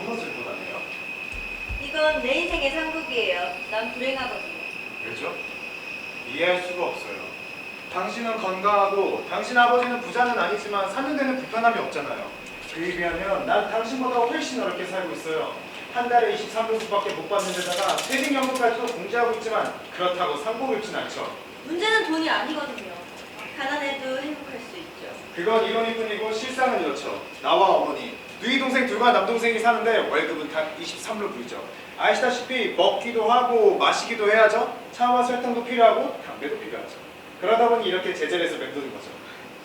옷을 입고 다녀요? 이건 내 인생의 상국이에요. 난 불행하거든요. 왜죠? 이해할 수가 없어요. 당신은 건강하고 당신 아버지는 부자는 아니지만 사는 데는 불편함이 없잖아요. 그에 비하면 난 당신보다 훨씬 어렵게 살고 있어요. 한 달에 23불밖에 못 받는 데다가 퇴직연금까지도 공제하고 있지만 그렇다고 상복을 입진 않죠. 문제는 돈이 아니거든요. 가난해도 행복할 수 있죠. 그건 이론일 뿐이고 실상은 이렇죠. 나와 어머니, 누이 동생 둘과 남동생이 사는데 월급은 단 23루블이죠. 아시다시피 먹기도 하고 마시기도 해야죠. 차와 설탕도 필요하고 담배도 필요하죠. 그러다 보니 이렇게 제자리에서 맴도는 거죠.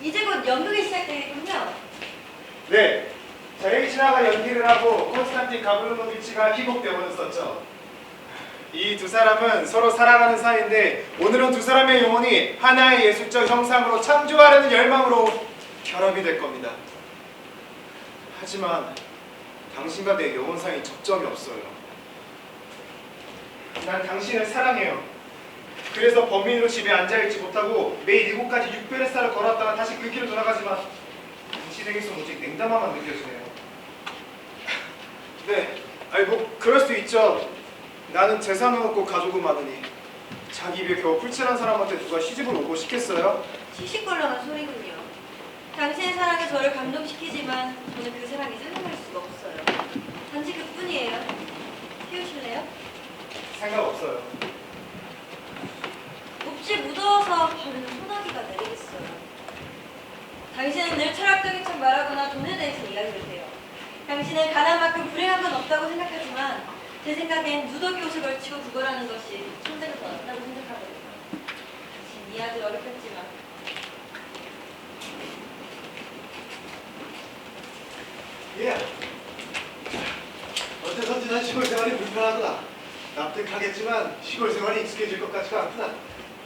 이제 곧 연극이 시작되겠군요. 네, 제이치나가 연기를 하고 콘스탄틴 가블로노비치가 희곡대본을 썼죠. 이 두 사람은 서로 사랑하는 사이인데 오늘은 두 사람의 영혼이 하나의 예술적 형상으로 창조하려는 열망으로 결합이 될 겁니다. 하지만 당신과 내 영혼 사이 접점이 없어요. 난 당신을 사랑해요. 그래서 범인으로 집에 앉아있지 못하고 매일 이곳까지 6배의 쌀을 걸었다가 다시 그 길로 돌아가지만 당신에게서 오직 냉담함만 느껴지네요. 네, 아니 뭐 그럴 수 있죠. 나는 재산은 없고 가족은 많으니 자기 입에 겨우 풀칠한 사람한테 누가 시집을 오고 싶겠어요? 시시콜렁한 소리군요. 당신의 사랑에 저를 감동시키지만 저는 그 사랑에 사랑할 수가 없어요. 단지 그뿐이에요. 태우실래요? 생각 없어요. 몹시 무더워서 밤에는 소나기가 내리겠어요. 당신은 늘 철학적인 척 말하거나 돈에 대해서 이야기를 해요. 당신은 가난만큼 불행한 건 없다고 생각하지만 제 생각엔 누더기 옷을 걸치고 구걸하는 것이 천대가 더 낫다고 생각하거든요. 당신 이해하기 어렵겠지만 예. 어째선지 난 시골 생활이 불편하구나. 납득하겠지만 시골 생활이 익숙해질 것 같지가 않구나.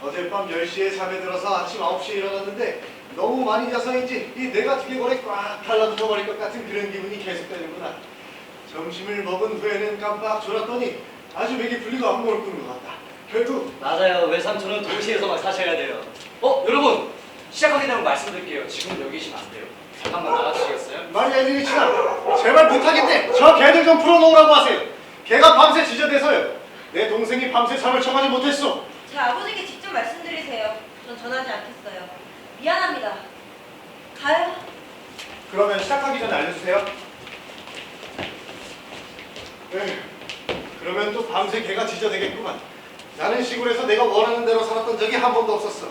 어젯밤 10시에 잠에 들어서 아침 9시에 일어났는데 너무 많이 자서인지 이 뇌가 두개골에 꽉 달라붙어 버릴 것 같은 그런 기분이 계속되는구나. 점심을 먹은 후에는 깜빡 졸았더니 아주 맥이 풀리고 악몽을 꾸는 것 같다. 결국 맞아요. 외삼촌은 도시에서만 사셔야 돼요. 여러분! 시작하기 전에 말씀드릴게요. 지금 여기 계시면 안 돼요. 잠깐만 나가주시겠어요? 마리아 일리치나 제발 부탁인데 저 개들 좀 풀어놓으라고 하세요. 개가 밤새 지저대서요. 내 동생이 밤새 잠을 청하지 못했어. 제 아버지께 직접 말씀드리세요. 전 전하지 않겠어요. 미안합니다. 가요. 그러면 시작하기 전에 알려주세요. 에휴, 그러면 또 밤새 개가 지저대겠구만. 나는 시골에서 내가 원하는 대로 살았던 적이 한 번도 없었어.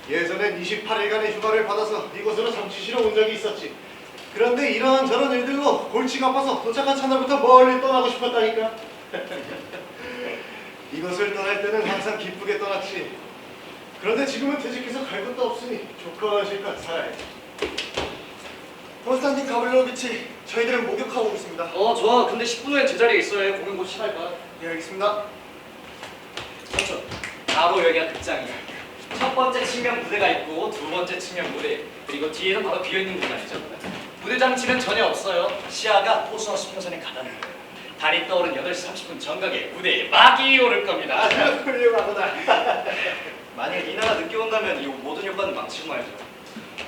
예전엔 28일간의 휴가를 받아서 이곳으로 잠시 쉬러 온 적이 있었지. 그런데 이런저런 일들로 골치가 아파서 도착한 첫날부터 멀리 떠나고 싶었다니까. 이것을 떠날 때는 항상 기쁘게 떠났지. 그런데 지금은 퇴직해서 갈 것도 없으니 조건 실컷 살아야지. 콘스탄틴 가블로비치, 저희들은 목욕하고 오겠습니다. 좋아. 근데 10분 후엔 제자리에 있어야 해. 공연 곧 시작할까? 예, 알겠습니다. 삼촌, 바로 여기가 극장이야. 첫 번째 측면 무대가 있고 두 번째 측면 무대, 그리고 뒤에는 바로 비어있는 공간이죠. 무대 장치는 전혀 없어요. 시야가 호수와 수평선에 가다는 거예요. 달이 떠오른 8시 30분 정각에 무대에 막이 오를 겁니다. 아주 훌륭하구나. 만약 니나가 늦게 온다면 이 모든 효과는 망치고 말죠.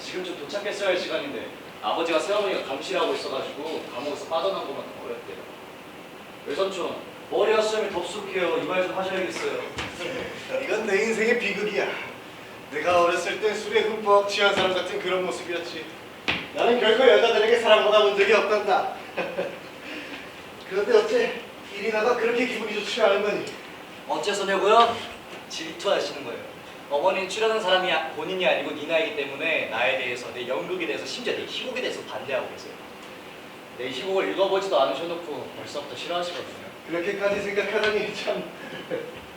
지금쯤 도착했어야 할 시간인데 아버지가 새어머니가 감시를 있어가지고 감옥에서 빠져나온 것만 더 어렵대요. 외삼촌, 머리와 수염이 덥숙해요. 이발 좀 하셔야겠어요. 이건 내 인생의 비극이야. 내가 어렸을 때 술에 흠뻑 취한 사람 같은 그런 모습이었지. 나는 결코 여자들에게 사랑받아본 적이 없단다. 그런데 어째 이리나가 그렇게 기분이 좋지가 않은 거니? 어째서냐고요? 질투하시는 거예요. 어머니는 출연한 사람이 본인이 아니고 니나이기 때문에 나에 대해서, 내 연극에 대해서, 심지어 내 희곡에 대해서 반대하고 계세요. 내 희곡을 읽어보지도 않으셔놓고 벌써부터 싫어하시거든요. 그렇게까지 생각하다니 참.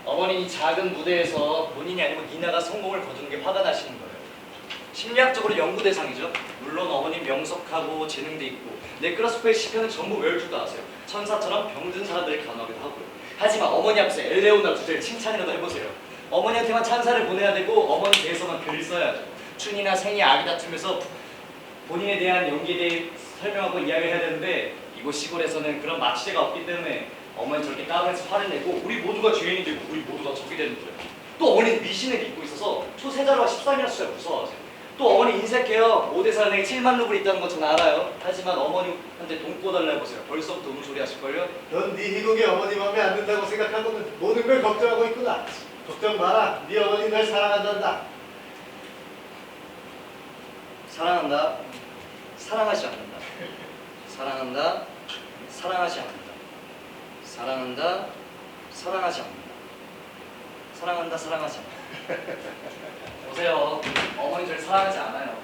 어머니 이 작은 무대에서 본인이 아니고 니나가 성공을 거두는 게 화가 나시는 거예요. 심리학적으로 연구 대상이죠. 물론 어머니 명석하고 재능도 있고 네크라스코의 시편은 전부 외울 줄도 아세요. 천사처럼 병든 사람들을 간호하기도 하고요. 하지만 어머니 앞에서 엘레오나 주제를 칭찬이라도 해보세요. 어머니한테만 찬사를 보내야 되고 어머니 대해서만 글을 써야죠. 춘이나 생이 아기 다투면서 본인에 대한 연기에 대해 설명하고 이야기를 해야 되는데 이곳 시골에서는 그런 마취제가 없기 때문에 어머니 저렇게 까불면서 화를 내고 우리 모두가 죄인이 되고 우리 모두가 적이 되는 거예요. 또 어머니는 미신을 믿고 있어서 초세자로와 13이라는 숫자를 무서워하세요. 또 어머니 인색해요. 모대사은행에 7만 루블 있다는 거 전 알아요. 하지만 어머니한테 돈 꿔달라 해보세요. 벌써부터 우는 소리 하실걸요? 넌 네 희곡이 어머니 마음에 안 든다고 생각하고는 모든 걸 걱정하고 있구나. 걱정 마라. 네 어머니 널 사랑한단다. 사랑한다. 사랑하지 않는다. 사랑한다. 사랑하지 않는다. 사랑한다. 사랑하지 않는다. 사랑한다. 사랑하지 않는다. 보세요. 어머니 절 사랑하지 않아요.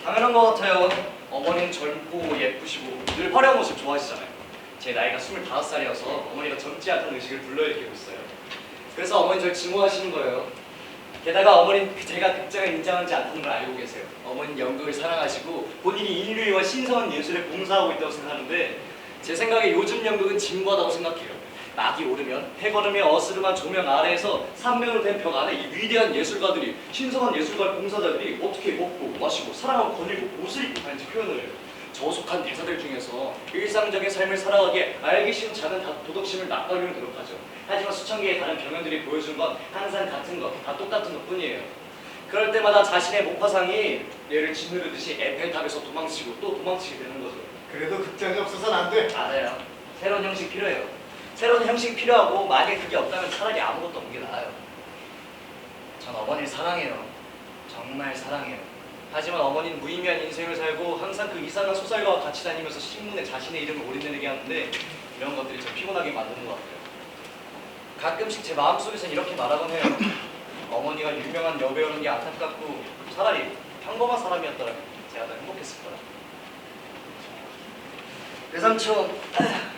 당연한 것 같아요. 어머니는 젊고 예쁘시고 늘 화려한 모습 좋아하시잖아요. 제 나이가 25살이어서 어머니가 젊지 않다는 의식을 불러일으키고 있어요. 그래서 어머니 절 증오하시는 거예요. 게다가 어머니는 제가 극장을 인정하지 않다는 걸 알고 계세요. 어머니는 연극을 사랑하시고 본인이 인류를 위한 신성한 예술에 봉사하고 있다고 생각하는데 제 생각에 요즘 연극은 진부하다고 생각해요. 낙이 오르면 해걸음의 어스름한 조명 아래에서 삼면으로 된 벽 안에 이 위대한 예술가들이 신성한 예술가 봉사자들이 어떻게 먹고 마시고 사랑하고 거닐고 옷을 입고 다니는지 표현을 해요. 저속한 대사들 중에서 일상적인 삶을 살아가기에 알기 쉬운 작은 도덕심을 낯가리며 노력하죠. 하지만 수천 개의 다른 경연들이 보여준 건 항상 같은 것, 다 똑같은 것 뿐이에요. 그럴 때마다 자신의 목화상이 얘를 짓누르듯이 에펠탑에서 도망치고 또 도망치게 되는 거죠. 그래도 극장이 없어서는 안 돼. 맞아요. 새로운 형식 필요해요. 새로운 형식이 필요하고 만약에 그게 없다면 차라리 아무것도 없는 게 나아요. 전 어머니를 사랑해요. 정말 사랑해요. 하지만 어머니는 무의미한 인생을 살고 항상 그 이상한 소설가와 같이 다니면서 신문에 자신의 이름을 올인내게 하는데 이런 것들이 좀 피곤하게 만드는 것 같아요. 가끔씩 제 마음속에선 이렇게 말하곤 해요. 어머니가 유명한 여배우라는 게 안타깝고 차라리 평범한 사람이었더라면 제가 더 행복했을 거라. 대삼촌,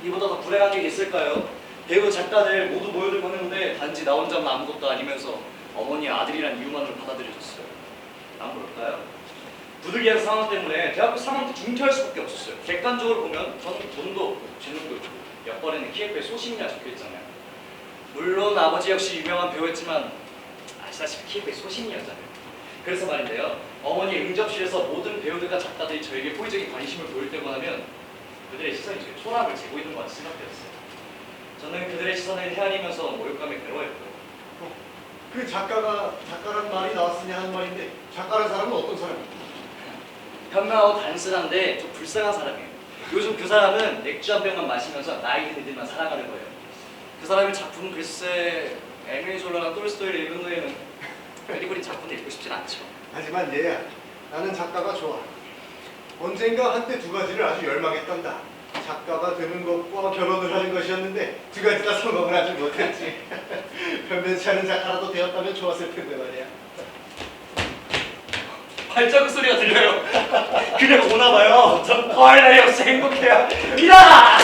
이보다 더 불행한 게 있을까요? 배우 작가들 모두 모여들고 했는데 단지 나 혼자만 아무것도 아니면서 어머니의 아들이란 이유만으로 받아들여졌어요. 안 그럴까요? 부득이한 상황 때문에 대학교 3학년 때 중퇴할 수밖에 없었어요. 객관적으로 보면 저는 돈도 없고 재능도 없고 몇 번에는 키예프에 소신이라 적혀있잖아요. 물론 아버지 역시 유명한 배우였지만 아시다시피 키예프에 소신이었잖아요. 그래서 말인데요. 어머니 응접실에서 모든 배우들과 작가들이 저에게 호의적인 관심을 보일 때만 하면 그들의 시선이 저의 초라함을 재고 있는 것 같이 생각되었어요. 저는 그들의 시선을 헤아리면서 모욕감에 괴로워했고요. 그 작가란 말이 나왔으냐 하는 말인데 작가란 사람은 어떤 사람입니까? 현명하고 단순한데 좀 불쌍한 사람이에요. 요즘 그 사람은 맥주 한 병만 마시면서 나이 든 애들만 사랑하는 거예요. 그 사람의 작품 글쎄 에밀 졸라나 톨스토이를 읽은 후에는 그리 작품을 읽고 싶진 않죠. 하지만 얘야, 나는 작가가 좋아. 언젠가 한때 두 가지를 아주 열망했단다. 작가가 되는 것과 결혼을 하는 것이었는데 두 가지 다 성공을 하지 못했지. 변변치 않은 작가라도 되었다면 좋았을 텐데 말이야. 발자국 소리가 들려요. 그냥 오나봐요. 전 펄나이 없이 행복해요. 이라!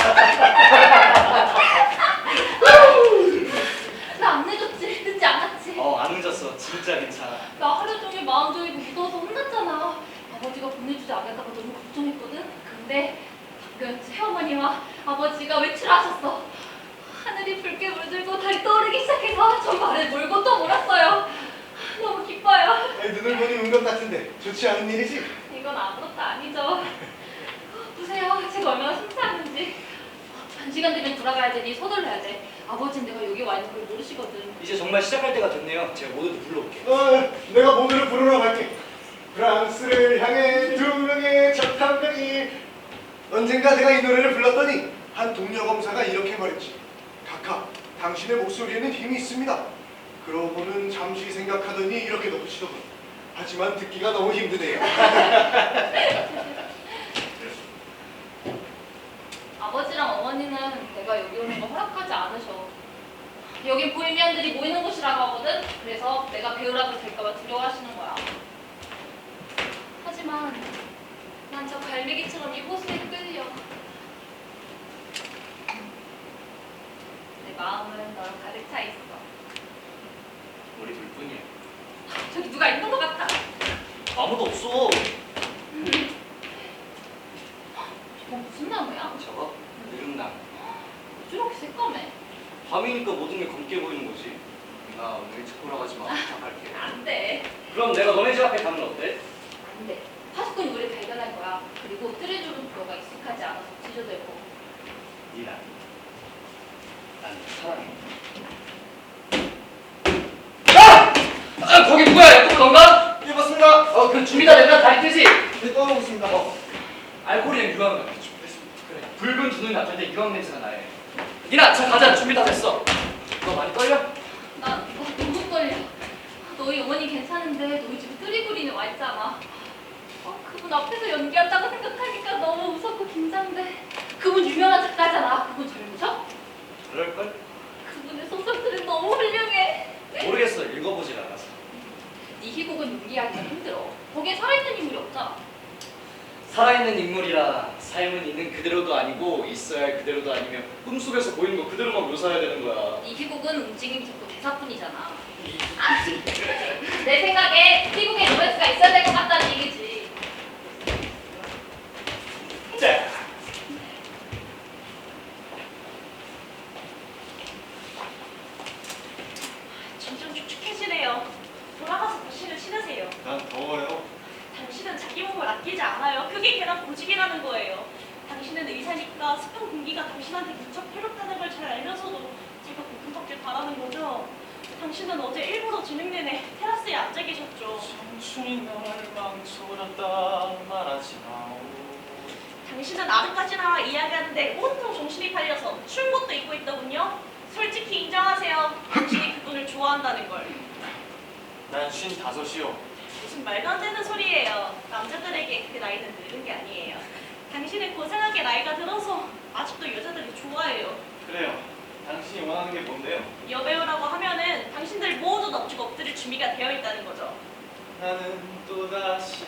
나 안 늦었지? 늦지 않았지? 안 늦었어. 진짜 괜찮아. 나 하루 종일 마음 졸이고 무서워서 혼났잖아. 아버지가 보내주지 않을까봐 너무 걱정했거든? 근데 방금 새어머니와 아버지가 외출하셨어. 하늘이 붉게 물들고 달이 떠오르기 시작해서 전 발을 몰고 또 몰았어요. 너무 기뻐요. 눈을 보니 운 것 같은데 좋지 않은 일이지? 이건 아무것도 아니죠. 보세요. 제가 얼마나 심취하는지. 한 시간 되면 돌아가야 되니 서둘러야 돼. 아버지는 내가 여기 와 있는 걸 모르시거든. 이제 정말 시작할 때가 됐네요. 제가 모두 불러올게요. 내가 모두를 부르러 갈게. 프랑스를 향해 두 명의 적함병이. 언젠가 내가 이 노래를 불렀더니 한 동료 검사가 이렇게 말했지. 카카, 당신의 목소리에는 힘이 있습니다. 그러고는 잠시 생각하더니 이렇게 덧붙이더군. 하지만 듣기가 너무 힘드네요. 아버지랑 어머니는 내가 여기 오는 거 허락하지 않으셔. 여긴 보헤미안들이 모이는 곳이라고 하거든. 그래서 내가 배우라도 될까봐 두려워하시는 거야. 하지만 난 저 갈매기처럼 이 호수에 끌려. 내 마음은 너랑 가득 차 있어. 우리 둘뿐이에요. 저기 누가 있는 것 같아. 아무도 없어. 저건 무슨 나무야? 저거? 느릅나무. 저렇게 새까매. 밤이니까 모든 게 검게 보이는 거지. 나 오늘 일찍 돌아가지 마. 부탁할게. 안 돼. 그럼 내가 너네 집 앞에 가면 어때? 안 돼. 파수꾼이 우리 발견할 거야. 그리고 뜰을 주는 너가 익숙하지 않아서 지저댈 거고. 니나. 난 사랑해. 거기 누구야? 예쁜 건가? 예, 맞습니다. 그 준비 다 됐나? 다 했지? 네, 떠나고 있습니다. 알코올이랑 유황 준비됐습니다. 그래. 붉은 두 눈이 나쁠 때 유황 냄새가 나요. 니나 저 가자. 준비 다 됐어. 너 많이 떨려? 나 너무 떨려. 너희 어머니 괜찮은데 너희 집에 뜨리구리는 와 있잖아. 그분 앞에서 연기한다고 생각하니까 너무 무섭고 긴장돼. 그분 유명한 작가잖아. 그분 잘 보셔? 그럴걸? 그분의 소설들은 너무 훌륭해. 모르겠어. 읽어보질 않아서. 네 희곡은 연기하기가 힘들어. 거기에 살아있는 인물이 없잖아. 살아있는 인물이라 삶은 있는 그대로도 아니고 있어야 할 그대로도 아니며 꿈속에서 보이는 거 그대로만 묘사해야 되는 거야. 네 희곡은 움직임이 적고 대사뿐이잖아. 내 생각에 희곡에 로맨스가 있어야 될 것 같다는 얘기지. 자. 점점 축축해지네요. 돌아가서 더실을 신으세요. 난 더워요. 당신은 자기 몸을 아끼지 않아요. 그게 걔랑 고집이라는 거예요. 당신은 의사니까 습한 공기가 당신한테 무척 해롭다는 걸 잘 알면서도 제가 고통받길 바라는 거죠. 당신은 어제 일부러 저녁 내내 테라스에 앉아 계셨죠. 청춘이 나를 망쳐버렸다 말하지 마오. 당신은 아직까지나 이야기하는데 온통 정신이 팔려서 추운 것도 입고 있더군요. 솔직히 인정하세요. 당신이 그분을 좋아한다는 걸. 난 55이요. 무슨 말도 안 되는 소리예요. 남자들에게 그 나이는 늙은 게 아니에요. 당신은 고생하게 나이가 들어서 아직도 여자들이 좋아해요. 그래요. 당신이 원하는 게 뭔데요? 여배우라고 하면은 당신들 모두 넙죽 엎드릴 준비가 되어 있다는 거죠. 나는 또다시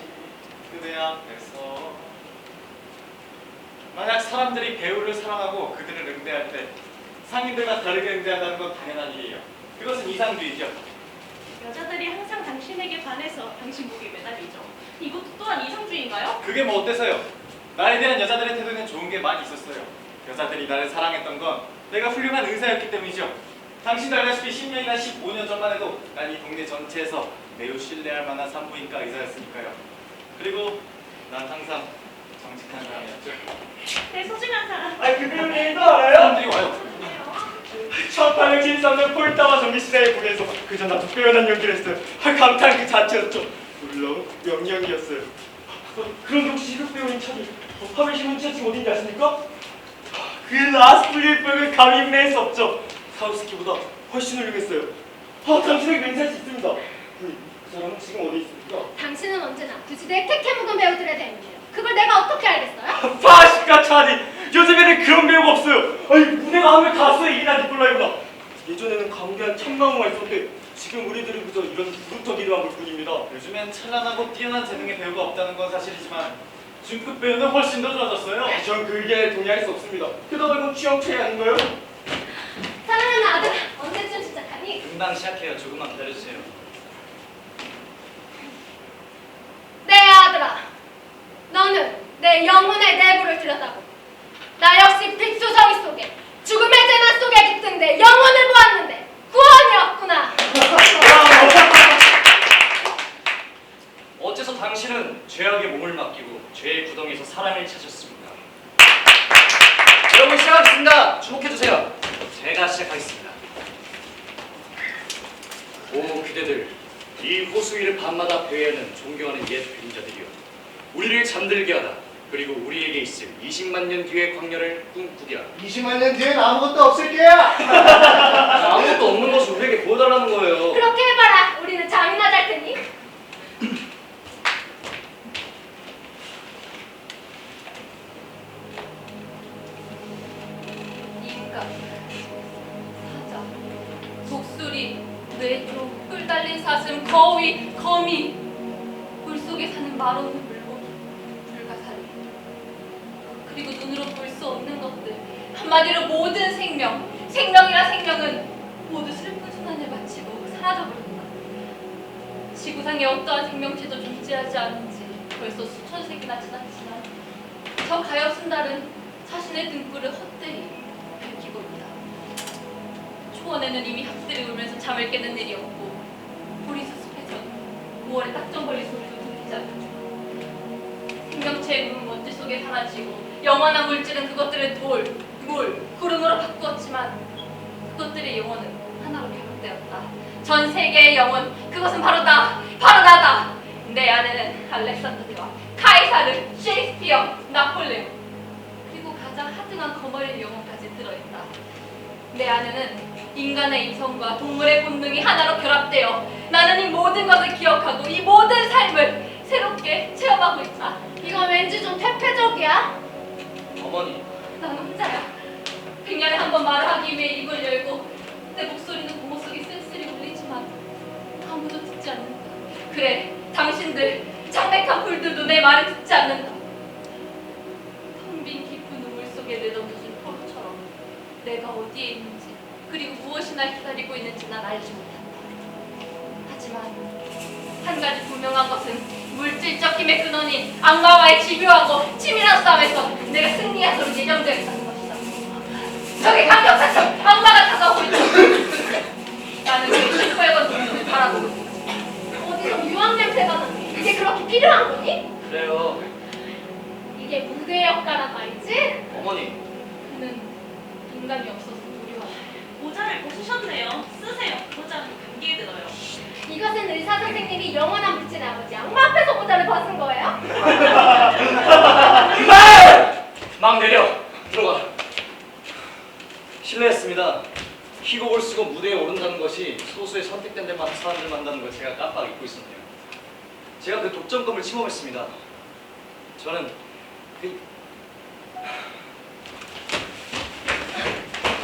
그대 앞에서 만약 사람들이 배우를 사랑하고 그들을 응대할 때 상인들과 다르게 응대한다는 건 당연한 일이에요. 그것은 이상주의죠. 여자들이 항상 당신에게 반해서 당신 목에 매달리죠. 이것도 또한 이상주의인가요? 그게 뭐 어때서요? 나에 대한 여자들의 태도는 좋은 게 많이 있었어요. 여자들이 나를 사랑했던 건 내가 훌륭한 의사였기 때문이죠. 당신도 알다시피 10년이나 15년 전만 해도 난 이 동네 전체에서 매우 신뢰할 만한 산부인과 의사였으니까요. 그리고 난 항상 정직한 사람이었죠. 내 소중한 사람. 그 배우님도 알아요? 사람들이 와요. 그래요. 1873년 폴타와 정기시대에 보내서 그저 나도 빼어난 연기를 했어요. 감탄 그 자체였죠. 물론 명령이었어요. 그런데 혹시 이극 배우님 차기 하벨 신문지가 지금 어딘지 아십니까? 그 라스풀리의 벽을 감히 낼 수 없죠. 사우스키보다 훨씬 훌륭했어요. 당신에게 맹세할 수 있습니다. 그 사람은 지금 어디 있습니까? 당신은 언제나 그 시대의 캐캐 묵은 배우들에 대해요. 그걸 내가 어떻게 알겠어요? 파시카 차디! 요즘에는 그런 배우가 없어요. 아니 무대가 하면 가수의 이나 니콜라이구나. 예전에는 강대한 참나무가 있었는데 지금 우리들은 그저 이런 부루터기만 볼 뿐입니다. 요즘엔 찬란하고 뛰어난 재능의 배우가 없다는 건 사실이지만 중급 배우는 훨씬 더 좋아졌어요. 전 그 의견에 동의할 수 없습니다. 게다가 이건 취향 차이 아닌가요? 사랑하는 아들, 언제쯤 시작하니? 금방 시작해요. 조금만 기다려주세요. 내 아들아, 너는 내 영혼의 내부를 들여다보고 나 역시 빅수정이 속에 죽음의 재난 속에 깃든 내 영혼을 보았는데 구원이었구나. 어째서 당신은 죄악의 몸을 맡기고 죄의 구덩이에서 사랑을 찾았습니다. 여러분 시작하겠습니다. 주목해주세요. 제가 시작하겠습니다. 오 그대들, 이 호수 위를 밤마다 배회하는 존경하는 옛 그림자들이여, 우리를 잠들게 하라. 그리고 우리에게 있을 20만 년 뒤의 광야를 꿈꾸게 하라. 20만 년 뒤엔 아무것도 없을 게야. 아무것도 없는 것을 우리에게 보여달라는 거예요. 그렇게 해봐라. 우리는 잠이나 잘 테니. 입가, 사자, 독수리, 뇌조, 뿔 달린 사슴, 거위, 거미, 물속에 사는 말없는 물고기, 불가사리, 그리고 눈으로 볼 수 없는 것들, 한마디로 모든 생명, 생명이라 생명은 모두 슬픈 순환을 마치고 사라져버린다. 지구상에 어떠한 생명체도 존재하지 않은 지 벌써 수천 세기나 지났지만 저 가엾은 달은 자신의 등불을 헛되이 밝히고 있다. 초원에는 이미 학들이 울면서 잠을 깨는 일이 없고 보리수 숲에선 5월의 딱정벌리 소리도 들리지 않는다. 생명체의 눈은 먼지 속에 사라지고 영원한 물질은 그것들을 돌, 물, 구름으로 바꾸었지만 그것들의 영혼은 하나로 결합되었다. 전 세계의 영혼, 그것은 바로 나, 바로 나다. 내 안에는 알렉산더 대왕, 카이사르, 셰익스피어, 나폴레옹, 그리고 가장 하등한 거머리 영혼까지 들어있다. 내 안에는 인간의 이성과 동물의 본능이 하나로 결합되어 나는 이 모든 것을 기억하고 이 모든 삶을 새롭게 체험하고 있다. 이건 왠지 좀 퇴폐적이야. 어머니, 난 혼자야. 100년에 한 번 말을 하기 위해 입을 열고 내 목소리는 고모 속에 쓸쓸히 울리지만 아무도 듣지 않는다. 그래, 당신들, 창백한 불들도 내 말을 듣지 않는다. 텅 빈 깊은 우물 속에 내던져진 포로처럼 내가 어디에 있는지 그리고 무엇이 날 기다리고 있는지 난 알지 못한다. 하지만 한 가지 분명한 것은 물질적 힘의 근원인 악마와의 집요하고 치밀한 싸움에서 내가 승리하도록 예정되어 있다는 것이다. 저기 강력한 악마가 다가오고 있다. 나는 그 시뻘건 눈을 바라보고 있다. 어디서 유황 냄새가 나네. 이게 그렇게 필요한 거니? 그래요. 이게 무대 역가란 말이지? 어머니, 그는 인간이 없어서 두려워. 모자를 벗으셨네요. 쓰세요. 모자는 감기에 들어요. 이것은 의사 선생님이 영원한 물질의 아버지 악마 앞에서 모자를 벗은 거예요? 막 내려. 들어가. 실례했습니다. 희곡을 쓰고 무대에 오른다는 것이 소수의 선택된 데만 사람들만 한다는 걸 제가 깜빡 잊고 있었네요. 제가 그 독점금을 침범했습니다. 저는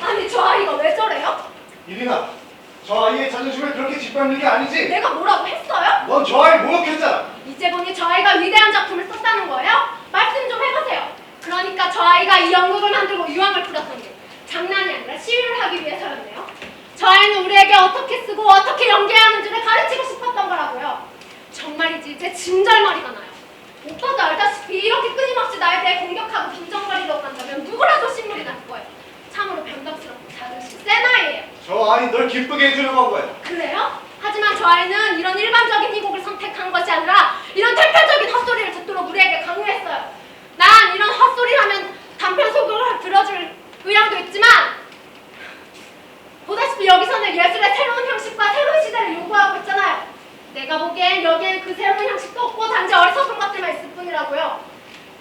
아니 저 아이가 왜 저래요? 이리나, 저 아이의 자존심을 그렇게 짓밟는 게 아니지. 내가 뭐라고 했어요? 넌 저 아이 모욕했잖아. 이제 보니 저 아이가 위대한 작품을 썼다는 거예요? 말씀 좀 해보세요. 그러니까 저 아이가 이 연극을 만들고 유황을 뿌렸던 게 장난이 아니라 시위를 하기 위해서였네요. 저 아이는 우리에게 어떻게 쓰고 어떻게 연기해야 하는지를 가르치고 싶었던 거라고요. 정말이지 이제 진절머리가 나요. 오빠도 알다시피 이렇게 끊임없이 나에 대해 공격하고 빈정거리려고 한다면 누구라도 신물이 날 거예요. 참으로 변덕스럽고 자존심 센 아이예요. 저 아이 널 기쁘게 해주려고 한 거야. 그래요? 하지만 저 아이는 이런 일반적인 희곡을 선택한 것이 아니라 이런 대표적인 헛소리를 듣도록 우리에게 강요했어요. 난 이런 헛소리라면 단편 소극을 들어줄 의향도 있지만 보다시피 여기서는 예술의 새로운 형식과 새로운 시대를 요구하고 있잖아요. 내가 보기엔 여기엔 그 새로운 형식도 없고 단지 어리석은 것들만 있을 뿐이라고요.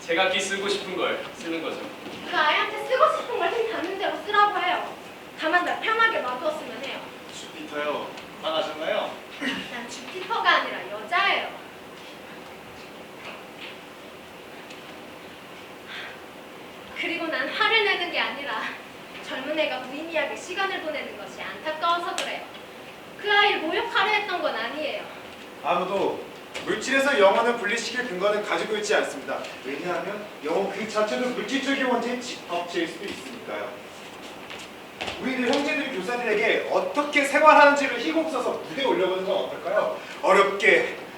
제가 기 쓰고 싶은 걸 쓰는 거죠. 그 아이한테 쓰고 싶은 걸 힘 닿는 대로 쓰라고 해요. 다만 날 편하게 놔두었으면 해요. 주피터요. 화나셨나요? 난 주피터가 아니라 여자예요. 그리고 난 화를 내는 게 아니라 젊은 애가 무의미하게 시간을 보내는 것이 안타까워서 그래요. 그 아이를 모욕하려 했던 건 아니에요. 아무도 물질에서 영혼을 분리시킬 근거는 가지고 있지 않습니다. 왜냐하면 영혼 그 자체도 물질적인 원죄의 집합체일 수도 있으니까요. 우리들 형제들 교사들에게 어떻게 생활하는지를 희곡 써서 무대에 올려보는 건 어떨까요?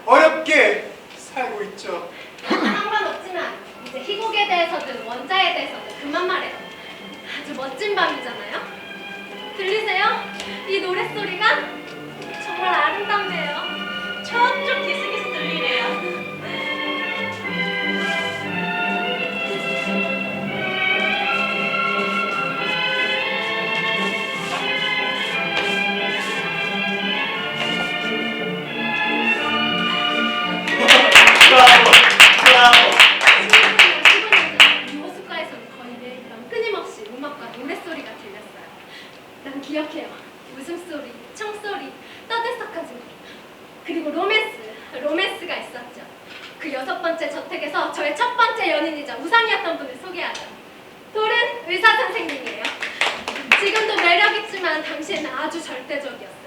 어렵게 살고 있죠. 나는 상관없지만 이제 희곡에 대해서든 원자에 대해서든 그만 말해요. 아주 멋진 밤이잖아요. 들리세요? 이 노랫소리가 정말 아름답네요. 저쪽 기슭에서 들리네요. 유호숫가에서는 거의 매일 밤 끊임없이 음악과 노랫소리가 들렸어요. 난 기억해요. 웃음소리, 청소리, 떠들썩한 소리. 그리고 로맨스가 있었죠. 그 6번째 저택에서 저의 첫 번째 연인이자 우상이었던 분을 소개하죠. 돌은 의사 선생님이에요. 지금도 매력있지만 당시에는 아주 절대적이었어요.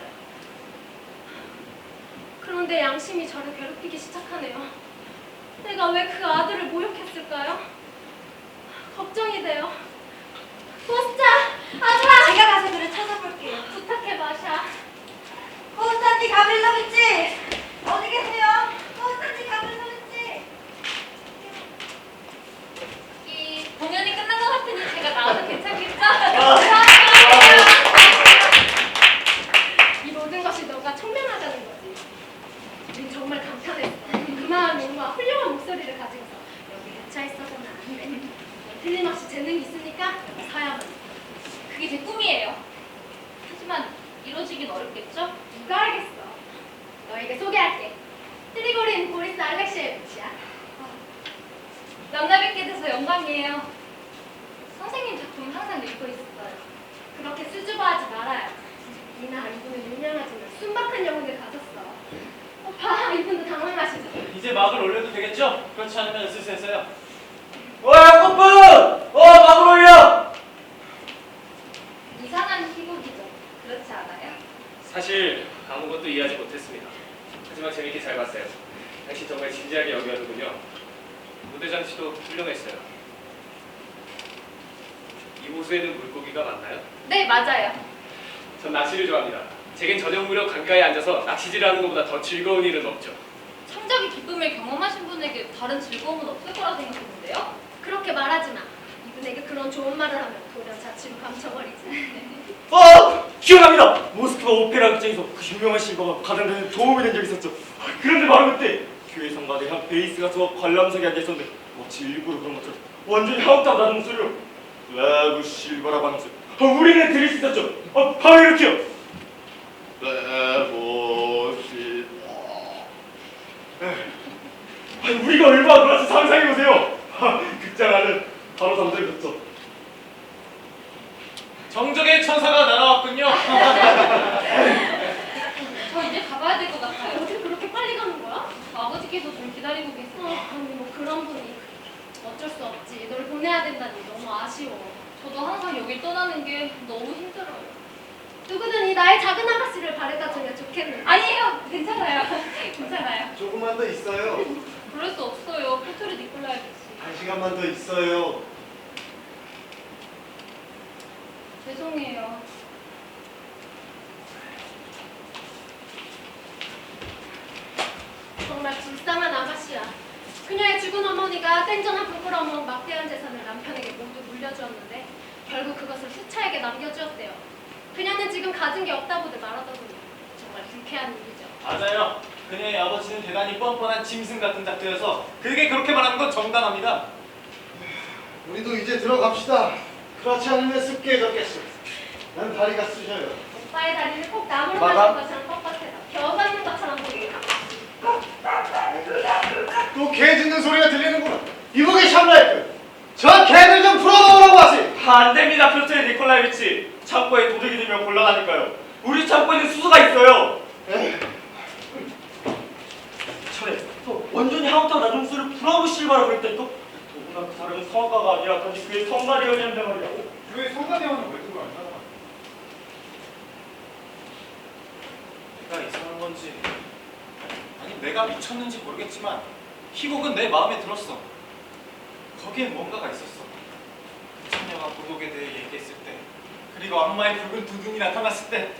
그런데 양심이 저를 괴롭히기 시작하네요. 내가 왜 그 아들을 모욕했을까요? 걱정이 돼요. 코스타! 아들아! 제가 가서 그를 찾아볼게요. 부탁해, 마샤. 코스탄티 가브릴로비치! 어디 계세요? 코스탄티 가브릴로비치! 이 공연이 끝난 것 같으니 제가 나와도 괜찮겠죠? 이 모든 것이 너가 청명하다는 거지. 우린 정말 감탄했어. 그마한 몸과 훌륭한 목소리를 가지고서 여기 갇혀 있어서는 안 돼. 넌 틀림없이 재능이 있으니까 여기 서야만 해. 그게 제 꿈이에요. 하지만 이루어지긴 어렵겠죠? 누가 알겠어. 너에게 소개할게. 트리고린 보리스 알렉시에비치야. 만나 뵙게 돼서 영광이에요. 선생님 작품 항상 읽고 있었어요. 그렇게 수줍어하지 말아요. 니나 이분은 유명하지만 순박한 영혼을 가졌어. 봐, 이분도 당황하시죠. 이제 막을 올려도 되겠죠? 그렇지 않으면 으스스해서요. 야코프! 막을 올려! 이상한 희곡이죠. 그렇지 않아요? 사실 아무것도 이해하지 못했습니다. 하지만 재밌게 잘 봤어요. 당신 정말 진지하게 연기하는군요. 무대 장치도 훌륭했어요. 이 호수에는 물고기가 많나요? 네, 맞아요. 전 낚시를 좋아합니다. 제겐 저녁 무렵 강가에 앉아서 낚시질을 하는 것보다 더 즐거운 일은 없죠. 창작의 기쁨을 경험하신 분에게 다른 즐거움은 없을 거라 생각했는데요. 그렇게 말하지 마. 이분에게 그런 좋은 말을 하면 도련 자취로 감춰버리지. 기억납니다. 모스크바 오페라 극장에서 그 유명한 실버가 가장 큰 도움이 된 적이 있었죠. 그런데 바로 그때 교회 성가대 한 베이스가 저 관람석에 앉아 있었는데 마치 일부러 그런 것처럼 완전히 하옥다고 나는 목소리로 라브 실버라고 하는 목소리. 우리는 들을 수 있었죠. 바로 이렇게요. 라브 실버. 우리가 얼마나 놀라서 상상해보세요. 극장 안은 바로 잠들었죠. 정적의 천사가 날아왔군요. 저 이제 가봐야 될 것 같아요. 어떻게 그렇게 빨리 가는 거야? 아버지께서 좀 기다리고 계세요. 아니 뭐 그런 분이 어쩔 수 없지. 널 보내야 된다니 너무 아쉬워. 저도 항상 여길 떠나는 게 너무 힘들어요. 누구든 이 나의 작은 아가씨를 바래다주면 좋겠는데. 아니에요. 괜찮아요. 괜찮아요. 조금만 더 있어요. 그럴 수 없어요. 포토리 니콜라이비치. 1시간만 더 있어요. 죄송해요. 정말 불쌍한 아가씨야. 그녀의 죽은 어머니가 땡전한 부끄러운 막대한 재산을 남편에게 모두 물려주었는데 결국 그것을 수차에게 남겨주었대요. 그녀는 지금 가진 게 없다고들 말하더군요. 정말 불쾌한 일이죠. 맞아요. 그녀의 아버지는 대단히 뻔뻔한 짐승 같은 작두여서 그게 그렇게 말하는 건 정당합니다. 우리도 이제 들어갑시다. 그렇지 않으면 습해졌겠어. 난 다리가 쑤셔요. 오빠의 다리를 꼭 나무로 마감. 만든 것처럼 뻣뻣해서 겨우 받는 것처럼 보이고. 또 개 짖는 소리가 들리는구나. 이보게 샴라이크. 저 개들 좀 풀어놓으라고 하세요. 안 됩니다, 표트리 니콜라이비치. 창고에 도둑이 들면 곤란하니까요. 우리 창고에는 수수가 있어요. 전에 완전히 하옥다고 낮은 목소리를 브라보 실바라고 그랬다니까. 더구나 그 사람은 성악가가 아니라 단지 그의 성가대원이었는데 말이야. 교회 성가대원은 왜 들어왔나? 내가 이상한 건지 아니 내가 미쳤는지 모르겠지만 희곡은 내 마음에 들었어. 거기엔 뭔가가 있었어. 그 처녀가 고독에 대해 얘기했을 때 그리고 악마의 붉은 두둥이 나타났을 때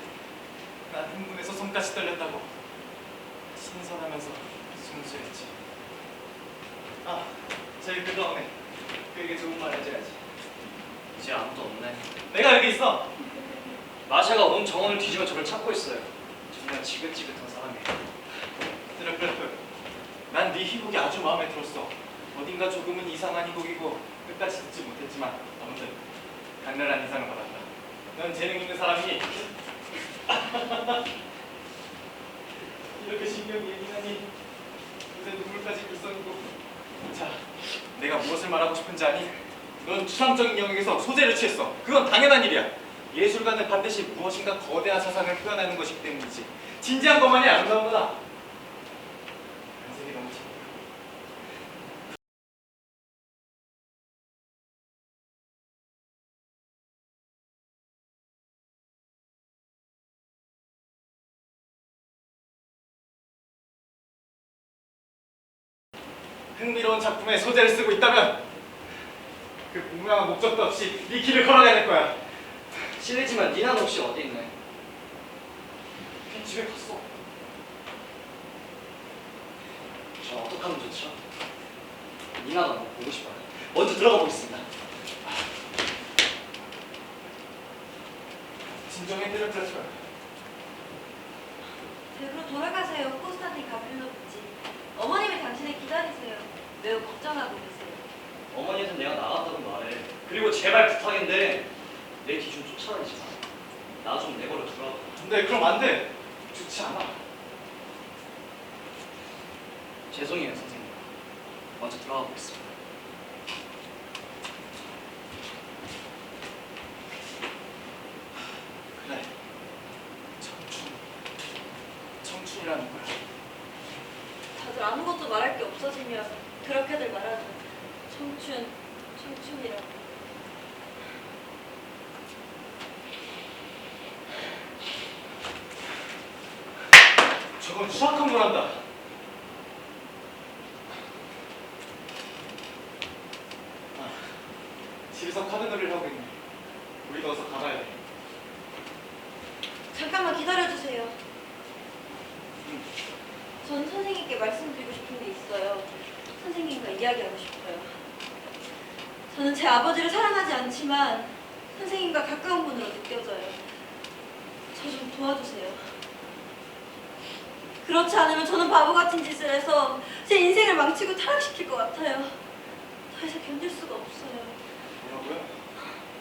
난 흥분해서 손까지 떨렸다고. 신선하면서 순수했지. 제일 그동안에 그에게 좋은 말 해줘야지. 이제 아무도 없네. 내가 여기 있어. 마샤가 온 정원을 뒤집어 저를 찾고 있어요. 정말 지긋지긋한 사람이에요. 난 네 희곡이 아주 마음에 들었어. 어딘가 조금은 이상한 희곡이고 끝까지 듣지 못했지만 아무튼 강렬한 인상을 받았다. 넌 재능 있는 사람이니 이렇게 신경이 예민하니 요새 눈물까지 글썽이고. 자, 내가 무엇을 말하고 싶은지 아니? 넌 추상적인 영역에서 소재를 취했어. 그건 당연한 일이야. 예술가는 반드시 무엇인가 거대한 사상을 표현하는 것이기 때문이지. 진지한 것만이 아름다운 거다. 안색이 너무 참. 흥미로운 작품에 소재를 쓰고 있다면 그 분명한 목적도 없이 네 길을 걸어가야 될 거야. 실례지만 니나는 혹시 어디 있나요? 그냥 집에 갔어. 저 어떻게 하면 좋죠? 니나가 너무 보고 싶어요. 먼저 들어가 보겠습니다. 진정해 때려들었지 마. 집으로 돌아가세요, 코스탄틴 가브릴로비치. 어머님이 당신을 기다리세요. 매우 걱정하고 계세요. 어머니한테 내가 나갔다고 말해. 그리고 제발 부탁인데 내 뒤 좀 쫓아다니지 마. 나 좀 내버려 두라고. 근데 그럼 안 돼. 좋지 않아. 죄송해요, 선생님. 먼저 들어가 보겠습니다. 그래. 청춘이라는 거야. 다들 아무것도 말할 게 없어지면 그렇게들 말하죠. 청춘이라고. 저건 추악한 거란다. 집에서 카드 놀이를 하고 있네. 우리도 어서 가봐야 돼. 잠깐만 기다려주세요. 전 선생님께 말씀드리고 싶은 게 있어요. 선생님과 이야기하고 싶어요. 저는 제 아버지를 사랑하지 않지만 선생님과 가까운 분으로 느껴져요. 저 좀 도와주세요. 그렇지 않으면 저는 바보 같은 짓을 해서 제 인생을 망치고 타락시킬 것 같아요. 더 이상 견딜 수가 없어요. 뭐라고요?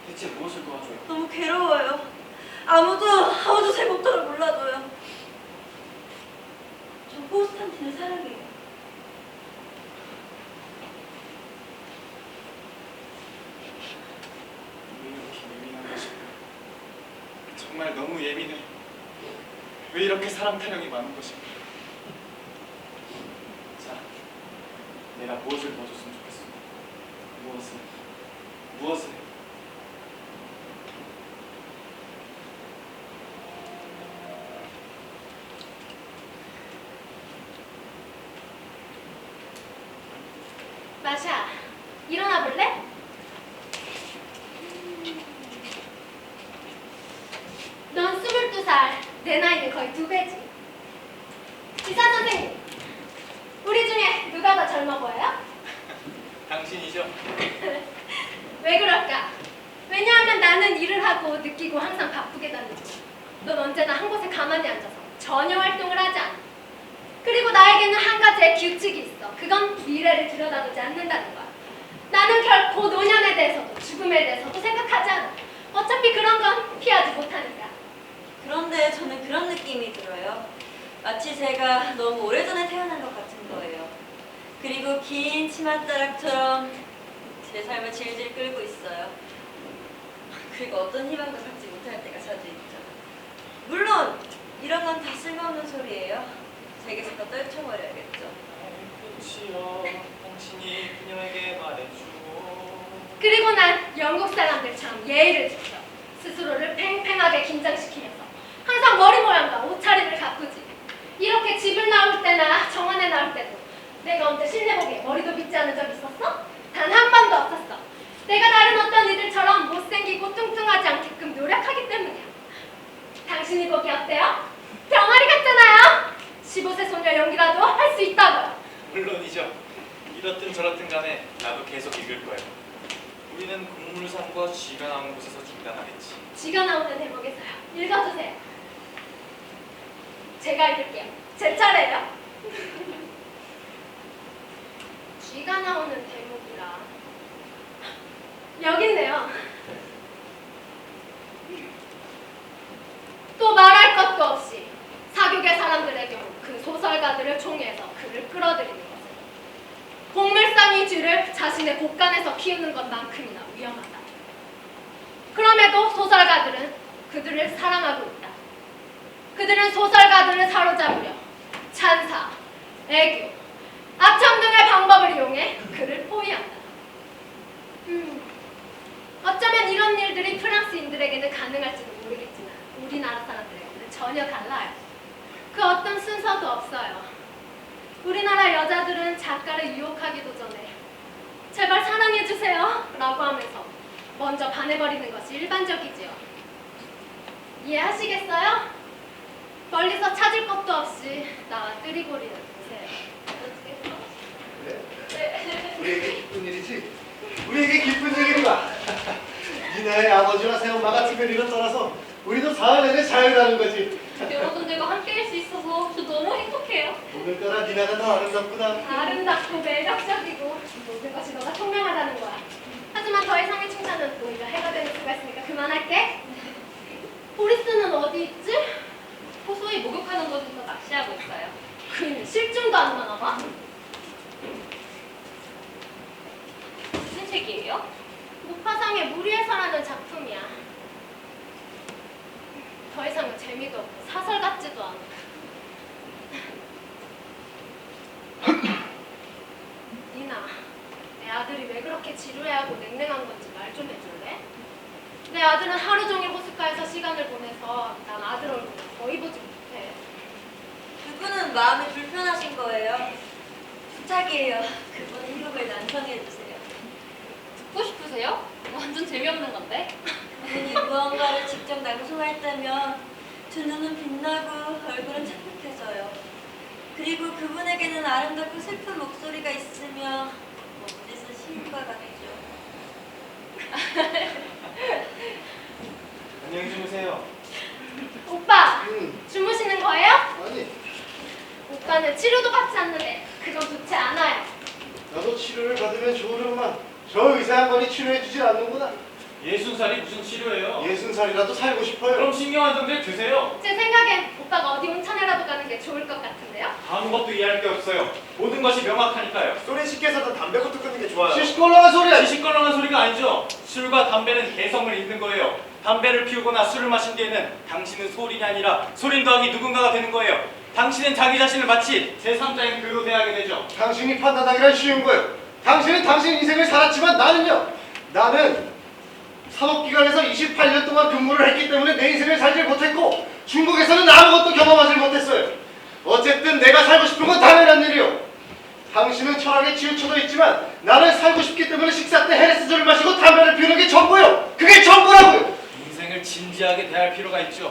대체 무엇을 도와줘요? 너무 괴로워요. 아무도 제 목표를 몰라줘요. 전 포스탄틴을 사랑해요. 왜 이렇게 예민한 것일까? 정말 너무 예민해. 왜 이렇게 사람 타령이 많은 것일까? 자, 내가 무엇을 도와줬으면 좋겠어? 무엇을? 마샤, 일어나 볼래? 넌 22살, 내 나이는 거의 2배지. 기사 선생님, 우리 중에 누가 더 젊어 보여요? 당신이죠? 왜 그럴까? 왜냐하면 나는 일을 하고 느끼고 항상 바쁘게 다니고 넌 언제나 한 곳에 가만히 앉아서 전혀 활동을 하지 않아. 그리고 나에게는 한 가지의 규칙이 있어. 그건 미래를 들여다보지 않는다는 거야. 나는 결코 노년에 대해서도 죽음에 대해서도 생각하지 않아. 어차피 그런 건 피하지 못하니까. 그런데 저는 그런 느낌이 들어요. 마치 제가 너무 오래전에 태어난 것 같은 거예요. 그리고 긴 치맛자락처럼 제 삶을 질질 끌고 있어요. 그리고 어떤 희망도 갖지 못할 때가 자주 있죠. 물론 이런 건 다 쓸모없는 소리예요. 제게서 다 떨쳐버려야겠죠. 끝이여, 당신이 그녀에게 말해주오. 그리고 난 영국 사람들처럼 예의를 지켜 스스로를 팽팽하게 긴장시키면서 항상 머리 모양과 옷차림을 가꾸지. 이렇게 집을 나올 때나 정원에 나올 때도 내가 언제 실내복에 머리도 빗지 않은 적 있었어? 단 한 번도 없었어. 내가 다른 어떤 이들처럼 못생기고 뚱뚱하지 않게끔 노력하기 때문이야. 당신이 보기 어때요? 병아리 같잖아요. 15세 소녀 연기라도 할 수 있다고요. 물론이죠. 이렇든 저렇든 간에 나도 계속 읽을 거예요. 우리는 곡물상과 쥐가 나오는 곳에서 중단하겠지. 쥐가 나오는 대목에서요. 읽어주세요. 제가 읽을게요. 제 차례요. 쥐가 나오는 대목이라 여기 있네요. 또 말할 것도 없이 사교계 사람들의 경우 그 소설가들을 총애해서 그를 끌어들이는 것은 곡물상이 쥐를 자신의 곳간에서 키우는 것만큼이나 위험하다. 그럼에도 소설가들은 그들을 사랑하고 있다. 그들은 소설가들을 사로잡으려 찬사, 애교, 악청 등의 방법을 이용해 그를 포위한다. 어쩌면 이런 일들이 프랑스인들에게는 가능할지도 모르겠지만 우리나라 사람들에게는 전혀 달라요. 그 어떤 순서도 없어요. 우리나라 여자들은 작가를 유혹하기도 전에 제발 사랑해주세요 라고 하면서 먼저 반해버리는 것이 일반적이지요. 이해하시겠어요? 멀리서 찾을 것도 없이 나와 뜨리고리를 두세요. 그래? 우리에게 기쁜 일이지? 우리에게 기쁜 일이구나. 니네의 아버지와 새엄마가 특별히를 떠나서 우리도 사흘 내내 자유라는 거지. 여러분들과 함께할 수 있어서 저 너무 행복해요. 오늘따라 니네가 더 아름답구나. 아름답고 매력적이고 모든 것이 너가 총명하다는 거야. 하지만 더 이상의 칭찬은 오히려 해가 되는 수가 있으니까 그만할게. 보리스는 어디 있지? 호수에 목욕하는 곳에서 낚시하고 있어요. 그는 실증도 안 나나 봐. 얘기예요? 무파상의 무리에서라는 작품이야. 더 이상은 재미도 없고 사설 같지도 않아. 니나, 내 아들이 왜 그렇게 지루해하고 냉랭한 건지 말 좀 해줄래? 내 아들은 하루 종일 호숫가에서 시간을 보내서 난 아들 얼굴 거의 보지 못해. 그분은 마음이 불편하신 거예요. 부탁이에요. 그분의 희곡을 난성해 주세요. 듣고 싶으세요? 완전 재미없는 건데. 그분이 무언가를 직접 낭송할 때면 두 눈은 빛나고 얼굴은 창백해져요. 그리고 그분에게는 아름답고 슬픈 목소리가 있으며 멋지신 시인과 같죠. 안녕히 주무세요. 오빠, 주무시는 거예요? 아니, 오빠는 치료도 받지 않는데 그건 좋지 않아요. 나도 치료를 받으면 좋으려만 저 의사 양반이 치료해주질 않는구나. 60살이 무슨 치료예요? 60살이라도 살고 싶어요. 그럼 신경안정제 드세요. 제 생각엔 오빠가 어디 온천에라도 가는 게 좋을 것 같은데요? 아무것도 이해할 게 없어요. 모든 것이 명확하니까요. 소리 씨께서도 담배부터 끊는 게 좋아요. 시시콜랑한 소리야. 시시껄렁한 소리가 아니죠. 술과 담배는 개성을 잇는 거예요. 담배를 피우거나 술을 마신 뒤에는 당신은 소린이 아니라 소린 더하기 누군가가 되는 거예요. 당신은 자기 자신을 마치 제3자인 그로 대하게 되죠. 당신이 판단하기란 쉬운 거예요. 당신은 당신 인생을 살았지만 나는 산업기관에서 28년 동안 근무를 했기 때문에 내 인생을 살지 못했고 중국에서는 아무것도 경험하지 못했어요. 어쨌든 내가 살고 싶은 건 당연한 일이요. 당신은 철학에 치우쳐져 있지만 나는 살고 싶기 때문에 식사 때 헤레스주를 마시고 담배를 피우는 게 전부요. 그게 전부라고요. 인생을 진지하게 대할 필요가 있죠.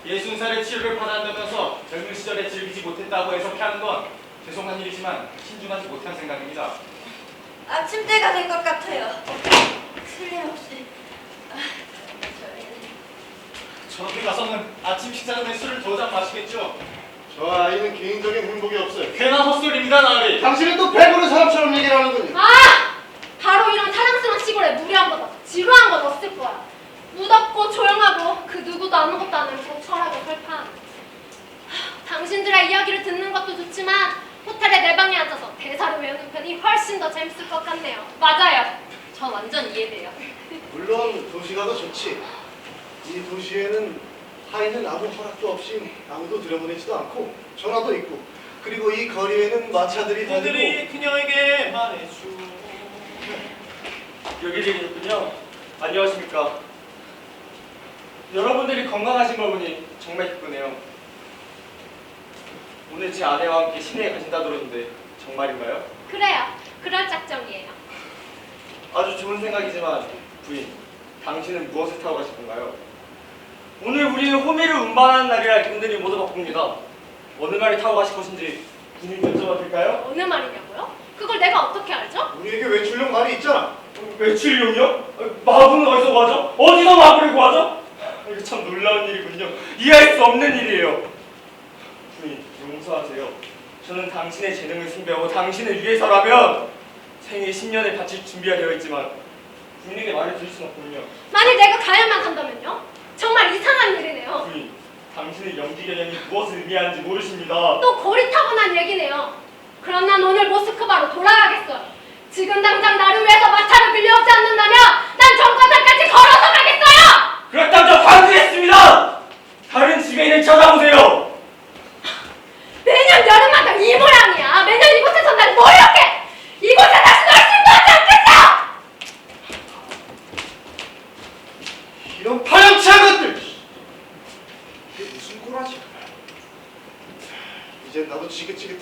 60살의 치료를 받아한다면서 젊은 시절에 즐기지 못했다고 해석하는 건 죄송한 일이지만 신중하지 못한 생각입니다. 아침때가 된 것 같아요. 틀림없이. 저렇게 가서는 아침 식사 전에 술을 더 잔 마시겠죠. 저 아이는 개인적인 행복이 없어요. 괜한 헛소리입니다, 나리. 당신은 또 배부른 사람처럼 얘기를 하는군요. 아! 바로 이런 사랑스러운 시골에 무리한 거다. 지루한 건 없을 거야. 무덥고 조용하고 그 누구도 아무것도 안 하고 철하고 설판. 당신들의 이야기를 듣는 것도 좋지만 호텔에 내 방에 앉아서 대사를 외우는 편이 훨씬 더 재밌을 것 같네요. 맞아요. 저 완전 이해돼요. 물론 도시가 더 좋지. 이 도시에는 하이는 아무 허락도 없이 아무도 들여보내지도 않고 전화도 있고 그리고 이 거리에는 마차들이 다니고 그들이 그녀에게 말해줘. 여기 계셨군요. 안녕하십니까. 여러분들이 건강하신 걸 보니 정말 기쁘네요. 오늘 제 아내와 함께 시내에 가신다 들었는데 정말인가요? 그래요. 그럴 작정이에요. 아주 좋은 생각이지만 부인, 당신은 무엇을 타고 가실 건가요? 오늘 우리는 호미를 운반하는 날이라 분들이 모두 바쁩니다. 어느 말을 타고 가실 것인지 부인 여쭤봐도 될까요? 어느 말이냐고요? 그걸 내가 어떻게 알죠? 우리에게 외출용 말이 있잖아. 외출용이요? 마부는 어디서 구하죠? 어디서 마부를 구하죠? 이거 참 놀라운 일이군요. 이해할 수 없는 일이에요. 부인, 용서하세요. 저는 당신의 재능을 숭배하고 당신을 위해서라면 생애 10년을 바칠 준비가 되어 있지만 부인에게 말해줄 수는 없군요. 만일 내가 가야만 한다면요? 정말 이상한 일이네요. 부인, 당신의 연기 개념이 무엇을 의미하는지 모르십니다. 또 고리타분한 얘기네요. 그럼 난 오늘 모스크바로 돌아가겠어요. 지금 당장 나를 위해서 마차를 빌려오지 않는다면 난 정거장까지 걸어서 가겠어요! 그렇다면 저 반대했습니다! 다른 지배인을 찾아보세요! 매년 여름마다 이 모양이야. 매년 이곳에서 날 모욕해! 이곳에 다시 널 신고하지 않겠어! 이런 파렴치한 것들! 이게 무슨 꼬라지야? 이젠 나도 지긋지긋해.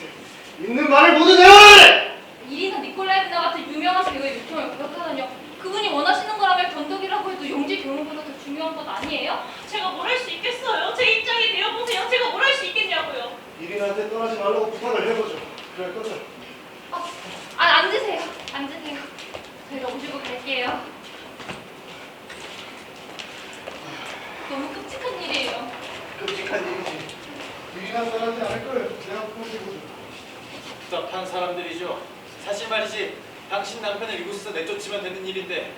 있는 말을 모두 내어라! 이리나 니콜라이브나 같은 유명한 배우의 유통을 구역하다뇨. 그분이 원하시는 거라면 변덕이라고 해도 용지 교훈보다 더 중요한 것 아니에요? 제가 뭘 할 수 있겠어요? 제 입장이 되어보세요. 제가 뭘 할 수 있겠냐고요. 일인한테 떠나지 말라고 부탁을 해보죠. 그럴 거죠. 앉으세요. 앉으세요. 제가 오시고 갈게요. 너무 끔찍한 일이에요. 끔찍한 일이지. 일이나 떠나지 않을 거예요. 내가 그렇게 보죠. 복잡한 사람들이죠. 사실 말이지, 당신 남편을 이곳에서 내쫓으면 되는 일인데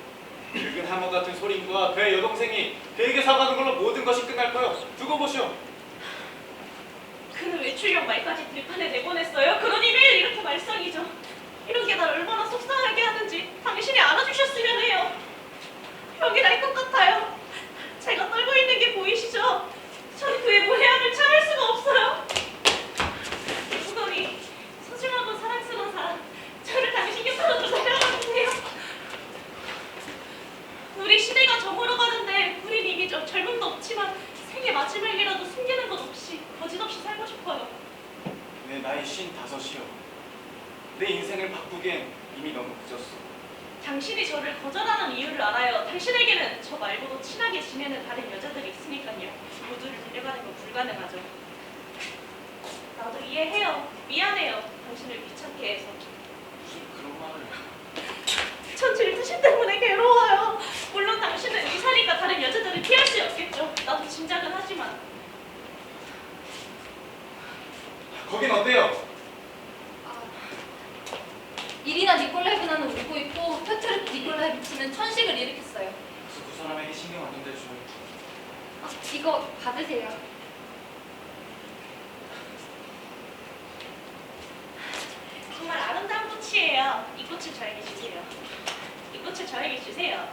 늙은 하모 같은 소린과 그의 여동생이 그에게 사과하는 걸로 모든 것이 끝날 거요. 두고 보시오. 그는 외출용 말까지 들판에 내보냈어요. 그러니 매일 이렇게 말썽이죠. 이런 게 날 얼마나 속상하게 하는지 당신이 알아주셨으면 해요. 병이 날 것 같아요. 제가 떨고 있는 게 보이시죠? 전 그의 무해함을 참을 수가 없어요. 우건이 소중하고 사랑스러운 사람, 저를 당신 곁으로 좀 데려가 주세요. 우리 시대가 저물어 가는데 우린 이미 젊음도 없지만 생애 마지막이라도 숨기는 것 없이 거짓없이 살고 싶어요. 내 나이 55이요. 내 인생을 바꾸기엔 이미 너무 늦었어. 당신이 저를 거절하는 이유를 알아요. 당신에게는 저 말고도 친하게 지내는 다른 여자들이 있으니까요. 모두를 데려가는 건 불가능하죠. 나도 이해해요. 미안해요. 당신을 귀찮게 해서. 무슨 그런 말을. 전 질투심 때문에 괴로워요. 물론 당신은 의사니까 다른 여자들을 피할 수 없겠죠. 나도 짐작은 하지만. 거긴 어때요? 이리나 니콜라이브나는 울고 있고 페트르 니콜라이비치는 천식을 일으켰어요. 그래서 두 사람에게 신경 안 된다 해줘요. 이거 받으세요. 정말 아름다운 꽃이에요. 이 꽃을 저에게 주세요. 이 꽃을 저에게 주세요.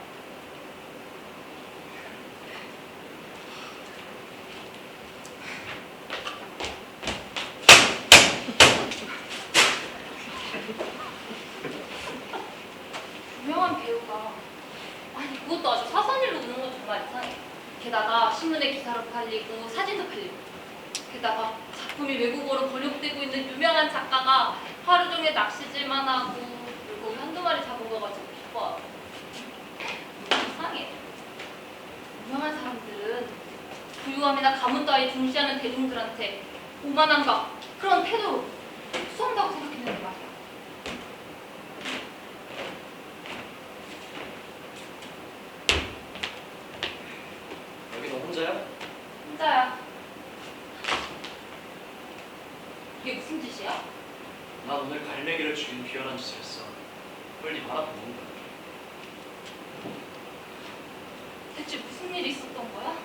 유명한 배우가 그것도 아주 사선일로 우는 건 정말 이상해. 게다가 신문에 기사로 팔리고 사진도 팔리고 게다가 작품이 외국어로 번역되고 있는 유명한 작가가 하루 종일 낚시질만 하고 물고기 한두 마리 잡은 거 가지고 기뻐하고 이상해. 유명한 사람들은 부유함이나 가문 따위 중시하는 대중들한테 오만함과 그런 태도로 수한다고 생각했는데 말이야. 여기 너 혼자야? 혼자야. 이게 무슨 짓이야? 난 오늘 갈매기를 죽인 비열한 짓을 했어. 그걸 네 발 앞에 놓은 거야. 대체 무슨 일이 있었던 거야?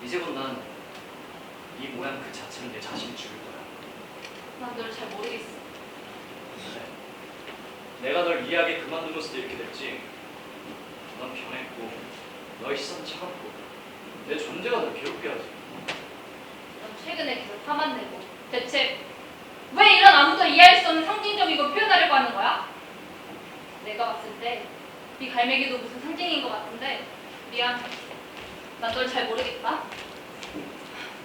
이제 곧 난 이 모양 그 자체를 내 자신이 죽일 거야. 난 널 잘 모르겠어. 그래. 내가 널 이해하게 그만두면서도 이렇게 됐지. 넌 변했고 너의 시선 차갑고 내 존재가 널 괴롭게 하지. 넌 최근에 계속 화만 내고 대체 왜 이런 아무도 이해할 수 없는 상징적이고 표현하려고 하는 거야? 내가 봤을 때 네 갈매기도 무슨 상징인 것 같은데 미안. 난 널 잘 모르겠다.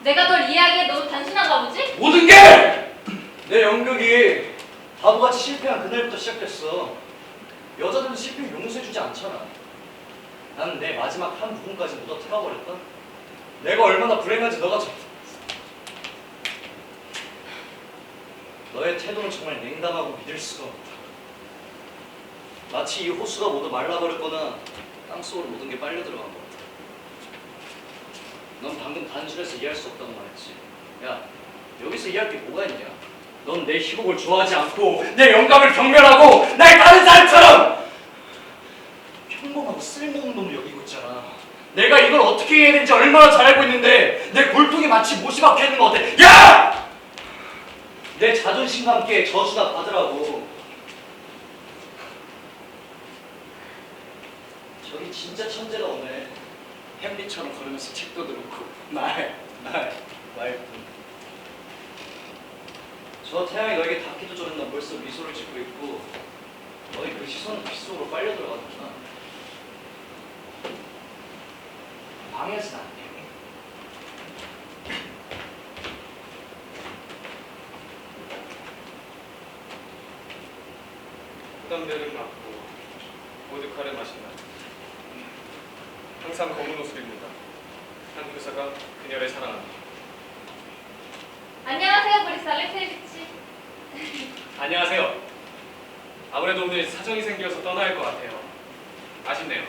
내가 널 이해하기에 너무 단순한가 보지? 모든 게 내 연극이 바보같이 실패한 그날부터 시작됐어. 여자들은 실패를 용서해주지 않잖아. 나는 내 마지막 한 부분까지 묻어 태워버렸다. 내가 얼마나 불행한지 너가 너의 태도는 정말 냉담하고 믿을 수가 없다. 마치 이 호수가 모두 말라버렸거나 땅속으로 모든 게 빨려 들어간 것 같아. 넌 방금 단순해서 이해할 수 없다고 말했지. 야, 여기서 이해할 게 뭐가 있냐? 넌 내 희곡을 좋아하지 않고 내 영감을 경멸하고 날 다른 사람처럼 평범하고 쓸모없는 놈을 여기고 있잖아. 내가 이걸 어떻게 해야 되는지 얼마나 잘 알고 있는데 내 골통이 마치 못이 박혀 있는 거 어때? 야! 내 자존심과 함께 저주나 받으라고. 저기 진짜 천재가 오네. 햄릿처럼 걸으면서 책도 들고 말뿐. 저 태양이 너에게 닿기도 전에 난 벌써 미소를 짓고 있고 너의 그 시선은 빛 속으로 빨려 들어가는구나. 방해하진 않게. 부담대를 맞고 보드카를 마신다. 항상 검은 옷을 입는다. 한 교사가 그녀를 사랑한다. 안녕하세요, 보리스 알렉세이비치. 안녕하세요. 아무래도 오늘 사정이 생겨서 떠나야 할 것 같아요. 아쉽네요.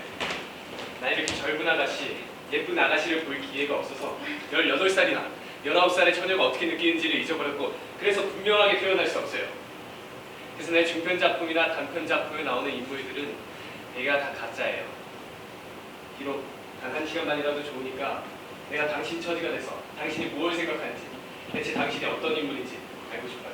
난 이렇게 젊은 아가씨, 예쁜 아가씨를 볼 기회가 없어서 18살이나 19살의 처녀가 어떻게 느끼는지를 잊어버렸고 그래서 분명하게 표현할 수 없어요. 그래서 내 중편 작품이나 단편 작품에 나오는 인물들은 대개가 다 가짜예요. 비록 단 한 시간만이라도 좋으니까 내가 당신 처지가 돼서 당신이 무엇을 생각하는지 대체 당신이 어떤 인물인지 알고 싶어요.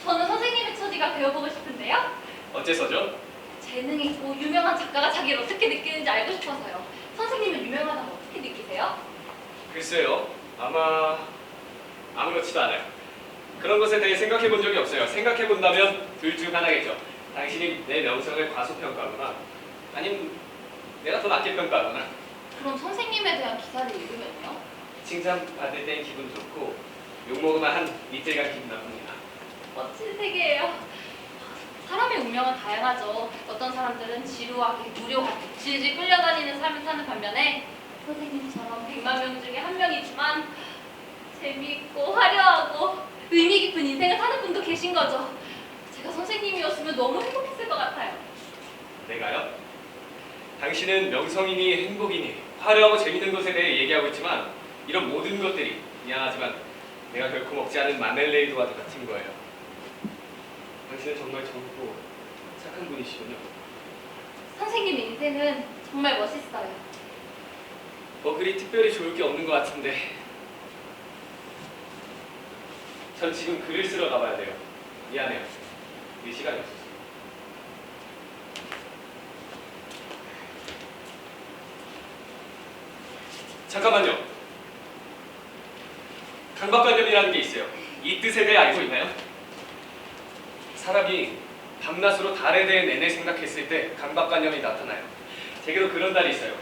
저는 선생님의 처지가 배워보고 싶은데요. 어째서죠? 재능이 있고 유명한 작가가 자기를 어떻게 느끼는지 알고 싶어서요. 선생님은 유명하다고 어떻게 느끼세요? 글쎄요. 아마 아무렇지도 않아요. 그런 것에 대해 생각해 본 적이 없어요. 생각해 본다면 둘 중 하나겠죠. 당신이 내 명성을 과소평가하거나 아니면 내가 더 낮게 평가하거나. 그럼 선생님에 대한 기사를 읽으면요? 칭찬받을 땐 기분 좋고 욕먹으면 한 이틀간 기분 나쁩니다. 멋진 세계예요. 사람의 운명은 다양하죠. 어떤 사람들은 지루하게, 무료하게, 질질 끌려다니는 삶을 사는 반면에 선생님처럼 100만 명 중에 한 명이지만 재미있고 화려하고 의미 깊은 인생을 사는 분도 계신 거죠. 제가 선생님이었으면 너무 행복했을 것 같아요. 내가요? 당신은 명성이니 행복이니 화려하고 재밌는 것에 대해 얘기하고 있지만 이런 모든 것들이 미안하지만 내가 결코 먹지 않은 마멜레이드와도 같은 거예요. 당신은 정말 젊고 착한 분이시군요. 선생님의 인생은 정말 멋있어요. 뭐 그리 특별히 좋을 게 없는 것 같은데 전 지금 글을 쓰러 가봐야 돼요. 미안해요. 이 시간이 없어서. 잠깐만요. 강박관념이라는 게 있어요. 이 뜻에 대해 알고 있나요? 사람이 밤낮으로 달에 대해 내내 생각했을 때 강박관념이 나타나요. 제게도 그런 날이 있어요.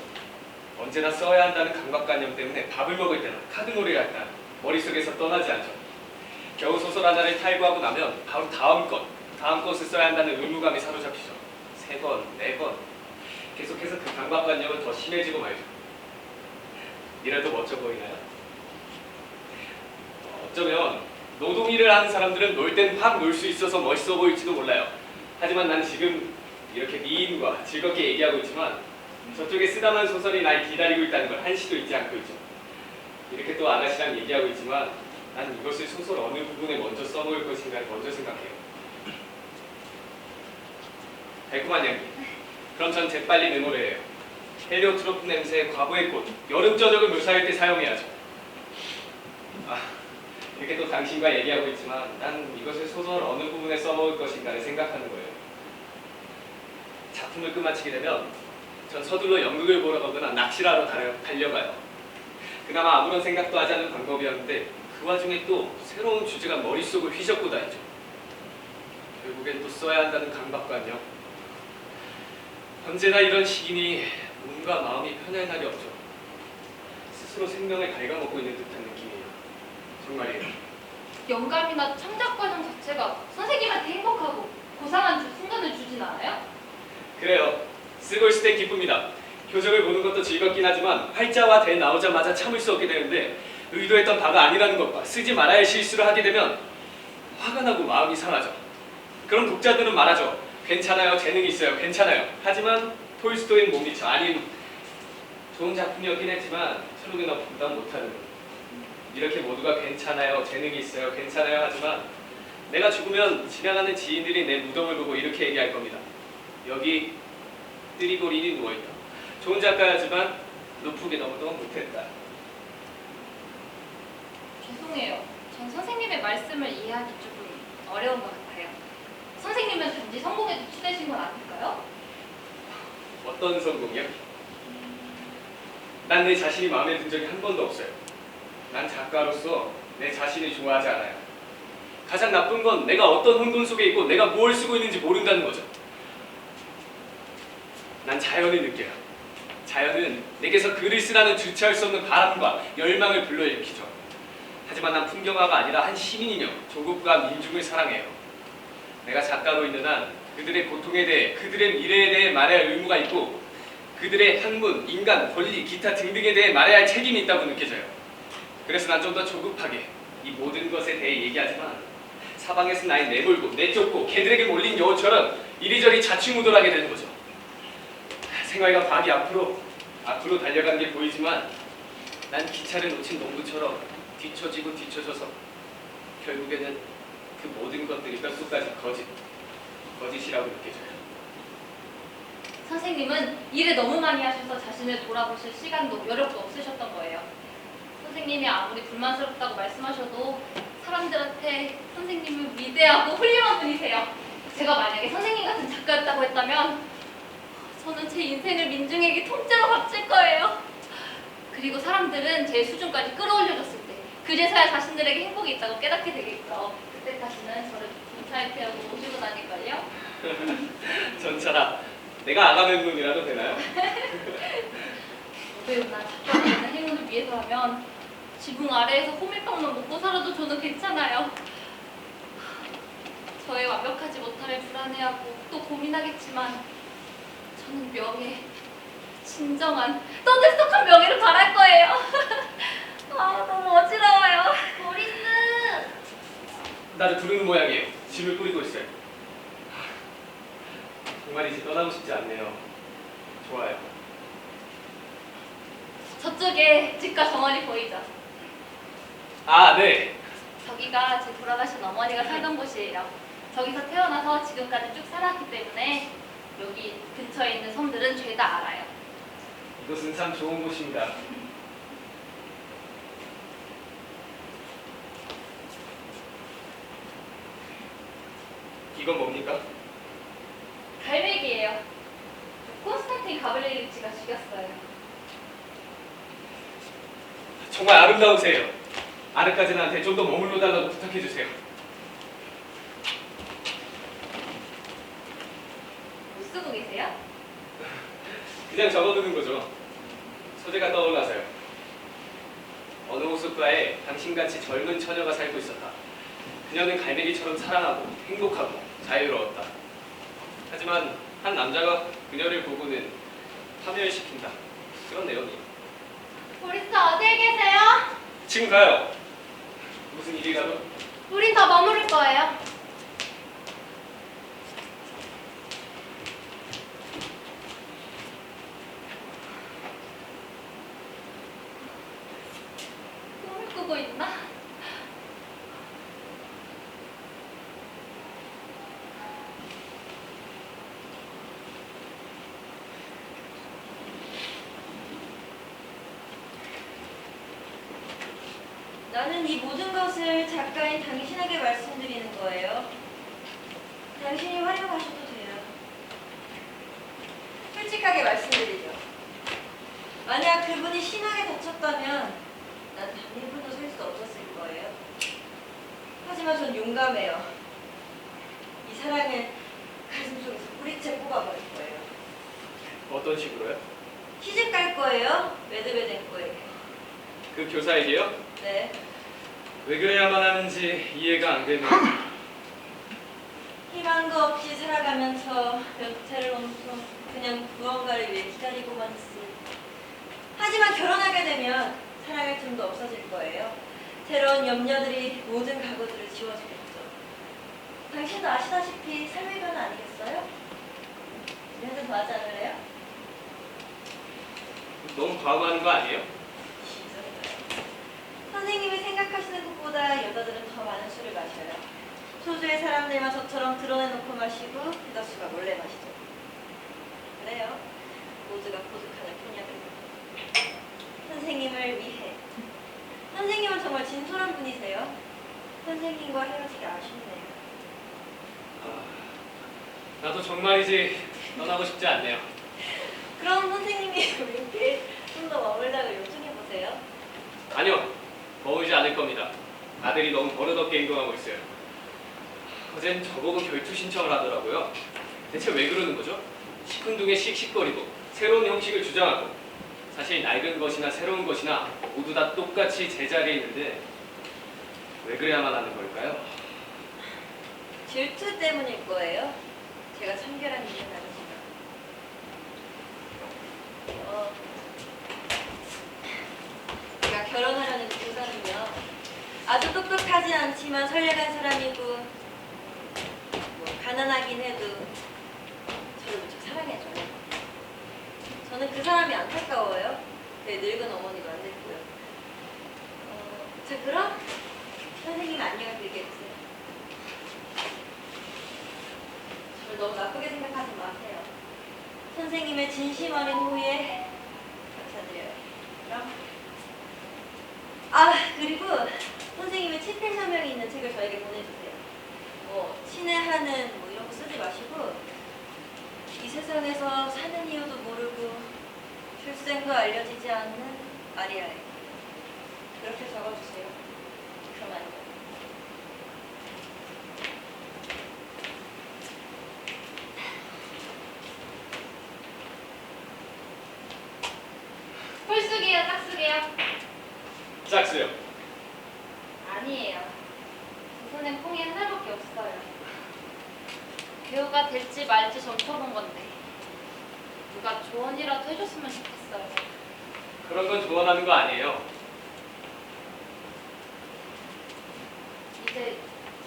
언제나 써야 한다는 강박관념 때문에 밥을 먹을 때나 카드놀이를 할 때나 머릿속에서 떠나지 않죠. 겨우 소설 하나를 탈구하고 나면 바로 다음 것을 써야 한다는 의무감이 사로잡히죠. 3번, 4번 계속해서 그 강박관념은 더 심해지고 말죠. 이래도 멋져 보이나요? 어쩌면 노동일을 하는 사람들은 놀 땐 확 놀 수 있어서 멋있어 보일지도 몰라요. 하지만 난 지금 이렇게 미인과 즐겁게 얘기하고 있지만 저쪽에 쓰다만 소설이 날 기다리고 있다는 걸 한시도 잊지 않고 있죠. 이렇게 또 아가씨랑 얘기하고 있지만 난 이것을 소설 어느 부분에 먼저 써놓을 것인가 먼저 생각해요. 달콤한 향기. 그럼 전 재빨리 메모를 해요. 헬리오트로프 냄새의 과거의 꽃, 여름 저녁을 묘사할 때 사용해야죠. 이렇게 또 당신과 얘기하고 있지만 난 이것을 소설 어느 부분에 써먹을 것인가를 생각하는 거예요. 작품을 끝마치게 되면 전 서둘러 연극을 보러 가거나 낚시를 하러 달려가요. 그나마 아무런 생각도 하지 않는 방법이었는데 그 와중에 또 새로운 주제가 머릿속을 휘젓고 다니죠. 결국엔 또 써야 한다는 강박관념. 언제나 이런 시기니 몸과 마음이 편할 날이 없죠. 스스로 생명을 갉아먹고 있는 듯한 느낌이에요. 정말이에요. 영감이나 창작 과정 자체가 선생님한테 행복하고 고상한 순간을 주진 않아요? 그래요. 쓰고 있을 땐 기쁩니다. 표정을 보는 것도 즐겁긴 하지만 활자와 대 나오자마자 참을 수 없게 되는데 의도했던 바가 아니라는 것과 쓰지 말아야 할 실수를 하게 되면 화가 나고 마음이 상하죠. 그럼 독자들은 말하죠. 괜찮아요. 재능이 있어요. 괜찮아요. 하지만 톨스토이는 못 미쳐. 아님 좋은 작품이었긴 했지만 트루게너 부담 못하는 이렇게 모두가 괜찮아요. 재능이 있어요. 괜찮아요. 하지만 내가 죽으면 지나가는 지인들이 내 무덤을 보고 이렇게 얘기할 겁니다. 여기 뜨리고린이 누워있다. 좋은 작가였지만 높게 너무도 못했다. 죄송해요. 전 선생님의 말씀을 이해하기 조금 어려운 것 같아요. 선생님은 단지 성공에 도취되신 건 아닐까요? 어떤 성공이요? 난 내 자신이 마음에 든 적이 한 번도 없어요. 난 작가로서 내 자신을 좋아하지 않아요. 가장 나쁜 건 내가 어떤 혼돈 속에 있고 내가 뭘 쓰고 있는지 모른다는 거죠. 난 자연을 느껴요. 자연은 내게서 글을 쓰라는 주체할 수 없는 바람과 열망을 불러일으키죠. 하지만 난 풍경화가 아니라 한 시민이며 조국과 민중을 사랑해요. 내가 작가로 있는 한 그들의 고통에 대해, 그들의 미래에 대해 말해야 할 의무가 있고 그들의 학문, 인간, 권리, 기타 등등에 대해 말해야 할 책임이 있다고 느껴져요. 그래서 난 좀 더 조급하게 이 모든 것에 대해 얘기하지만 사방에서 날 내몰고 내쫓고 개들에게 몰린 여우처럼 이리저리 자충우돌하게 되는 거죠. 생활과 과학이 앞으로 달려간 게 보이지만 난 기차를 놓친 농부처럼 뒤처지고 뒤처져서 결국에는 그 모든 것들이 뼛속까지 거짓이라고 느껴져요. 선생님은 일을 너무 많이 하셔서 자신을 돌아보실 시간도 여력도 없으셨던 거예요. 선생님이 아무리 불만스럽다고 말씀하셔도 사람들한테 선생님은 무대하고 훌륭한 분이세요. 제가 만약에 선생님 같은 작가였다고 했다면 저는 제 인생을 민중에게 통째로 바칠 거예요. 그리고 사람들은 제 수준까지 끌어올려줬을 때 그제서야 자신들에게 행복이 있다고 깨닫게 되겠죠. 그때까지는 저를 전차에 태우고 모시고 다닐걸요. 전차라. 내가 아가멤눈이라도 되나요? 노배우나 작가가 되는 행운을 위해서라면 지붕 아래에서 호밀빵만 먹고 살아도 저는 괜찮아요. 저의 완벽하지 못함에 불안해하고 또 고민하겠지만 저는 명예, 진정한 떠들썩한 명예를 바랄 거예요. 아, 너무 어지러워요. 보리스! 나를 부르는 모양이에요. 짐을 뿌리고 있어요. 정말이지 떠나고 싶지 않네요. 좋아요. 저쪽에 집과 정원이 보이죠? 아, 네. 저기가 제 돌아가신 어머니가 살던 곳이에요. 저기서 태어나서 지금까지 쭉 살았기 때문에 여기 근처에 있는 섬들은 죄다 알아요. 이곳은 참 좋은 곳입니다. 이건 뭡니까? 갈매기예요. 콘스탄틴 가브리엘리치가 죽였어요. 정말 아름다우세요. 아르카지나한테 좀 더 머물러 달라고 부탁해 주세요. 못 쓰고 계세요? 그냥 적어두는 거죠. 소재가 떠올라서요. 어느 호숫가에 당신같이 젊은 처녀가 살고 있었다. 그녀는 갈매기처럼 사랑하고 행복하고 자유로웠다. 하지만 한 남자가 그녀를 보고는 파멸시킨다. 그런 내용이에요. 보리스 어디에 계세요? 지금 가요. 무슨 일이라도? 우린 더 머무를 거예요. 꿈을 꾸고 있나? 나는 이 모든 것을 작가인 당신에게 말씀드리는 거예요. 당신이 활용하셔도 돼요. 솔직하게 말씀드리죠. 만약 그분이 심하게 다쳤다면 난 단 1분도 살 수 없었을 거예요. 하지만 전 용감해요. 이 사랑은 가슴속에서 뿌리채 뽑아버릴 거예요. 어떤 식으로요? 시집 갈 거예요. 메드베덴코에게. 그 교사에게요? 네. 왜 그래야만 하는지 이해가 안 되는. 희망도 없이 살아가면서 몇 해를 넘쳐 그냥 무언가를 위해 기다리고만 있을. 하지만 결혼하게 되면 사랑할 틈도 없어질 거예요. 새로운 염려들이 모든 각오들을 지워주겠죠. 당신도 아시다시피 삶의 변화 아니겠어요? 우리 한잔 더 하지 않을래요? 너무 과음하는 거 아니에요? 선생님이 생각하시는 것보다 여자들은 더 많은 술을 마셔요. 소주의 사람들만 저처럼 드러내놓고 마시고 대다수가 몰래 마시죠. 그래요. 모두가 고독하는 콘약을. 선생님을 위해. 선생님은 정말 진솔한 분이세요. 선생님과 헤어지기 아쉽네요. 나도 정말이지 떠나고 싶지 않네요. 그럼 선생님이 우리께 좀 더 머물다가 요청해보세요. 아니요, 머물지 않을 겁니다. 아들이 너무 버릇없게 행동하고 있어요. 어젠 저보고 결투 신청을 하더라고요. 대체 왜 그러는 거죠? 시큰둥에 씩씩거리고 새로운 형식을 주장하고 사실 낡은 것이나 새로운 것이나 모두 다 똑같이 제자리에 있는데 왜 그래야만 하는 걸까요? 질투 때문일 거예요. 제가 참결한 일은 아니지만. 제가 결혼하려는 교사는요. 아주 똑똑하지 않지만 선량한 사람이고 뭐 가난하긴 해도 저를 무척 사랑해줘요. 저는 그 사람이 안타까워요. 그 늙은 어머니도 안 됐고요. 자 그럼 선생님 안녕을 빌게 해주세요. 저를 너무 나쁘게 생각하지 마세요. 선생님의 진심 어린 호의에 감사드려요. 그럼 그리고 선생님의 친필 서명이 있는 책을 저에게 보내주세요. 뭐 친애 하는 뭐 이런 거 쓰지 마시고 이 세상에서 사는 이유도 모르고 출생도 알려지지 않는 마리아에 그렇게 적어주세요. 그럼 안 돼요. 홀쓰기야, 짝쓰기야? 짝수요. 아니에요. 두 손엔 콩이 하나밖에 없어요. 배우가 될지 말지 점쳐본 건데 누가 조언이라도 해줬으면 좋겠어요. 그런 건 조언하는 거 아니에요. 이제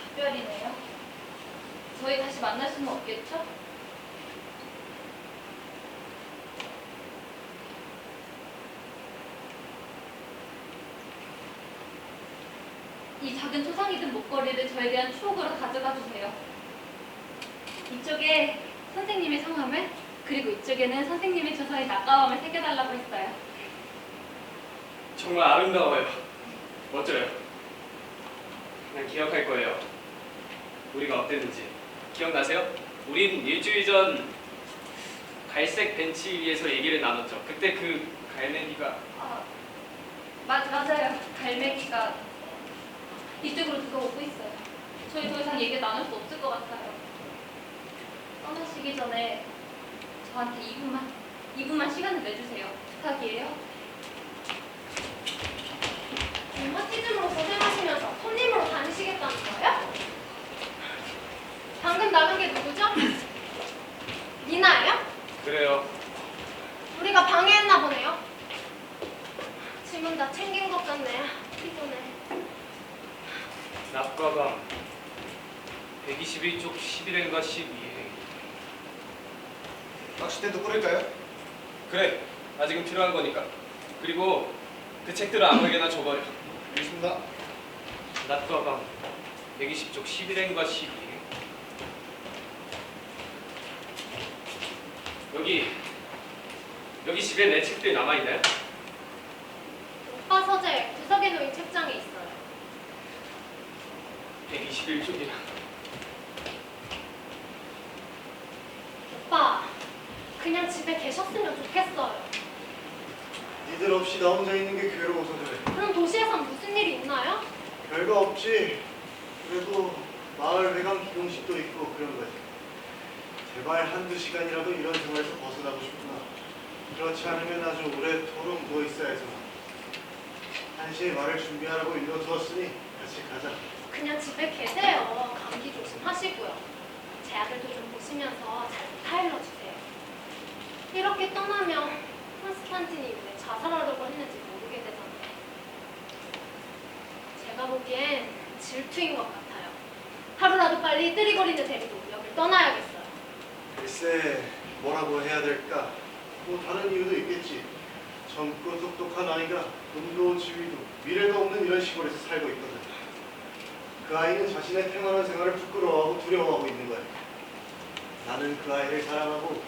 작별이네요. 저희 다시 만날 수는 없겠죠? 이 작은 초상이 든 목걸이를 저에 대한 추억으로 가져가 주세요. 이쪽에 선생님의 성함을, 그리고 이쪽에는 선생님의 저서의 낙가함을 새겨달라고 했어요. 정말 아름다워요. 멋져요. 그냥 기억할 거예요. 우리가 어땠는지. 기억나세요? 우린 일주일 전 갈색 벤치 위에서 얘기를 나눴죠. 그때 그 갈매기가 맞아요. 갈매기가 이쪽으로 들어오고 있어요. 저희 더 이상 얘기 나눌 수 없을 것 같아요. 떠나시기 전에 저한테 2분만 시간을 내주세요. 부탁이에요. 류마티즘으로 고생하시면서 손님으로 다니시겠다는 거예요? 방금 나간 게 누구죠? 니나예요? 그래요. 우리가 방해했나 보네요. 짐은 다 챙긴 것 같네요. 피곤해. 낮과 밤 121쪽 11행과 12행. 낚싯대도 뿌릴까요? 그래. 아직은 필요한 거니까. 그리고 그 책들을 아무에게나 줘버려. 알겠습니다. 낮과 밤 120쪽 11행과 12행. 여기 집에 내 책들이 남아있나요? 오빠 서재 구석에 놓인 책장에 있어요. 121쪽이나. 오빠, 그냥 집에 계셨으면 좋겠어요. 니들 없이 나 혼자 있는 게 괴로워서 그래. 그럼 도시에선 무슨 일이 있나요? 별거 없지. 그래도 마을 회관 기동식도 있고 그런 거지. 제발 한두 시간이라도 이런 생활에서 벗어나고 싶구나. 그렇지 않으면 아주 오래도록 누워 있어야지. 1시에 말을 준비하라고 일러두었으니 같이 가자. 그냥 집에 계세요. 감기 조심하시고요. 제 아들도 좀 보시면서 잘 타일러 주세요. 이렇게 떠나면 콘스탄틴이 왜 자살하려고 했는지 모르게 되잖아요. 제가 보기엔 질투인 것 같아요. 하루라도 빨리 뜨리거리를 데리고 여길 떠나야겠어요. 글쎄, 뭐라고 해야 될까? 뭐 다른 이유도 있겠지. 젊고 똑똑한 아이가 돈도 지위도 미래도 없는 이런 시골에서 살고 있거든. 그 아이는 자신의 평안한 생활을 부끄러워하고 두려워하고 있는 거야. 나는 그 아이를 사랑하고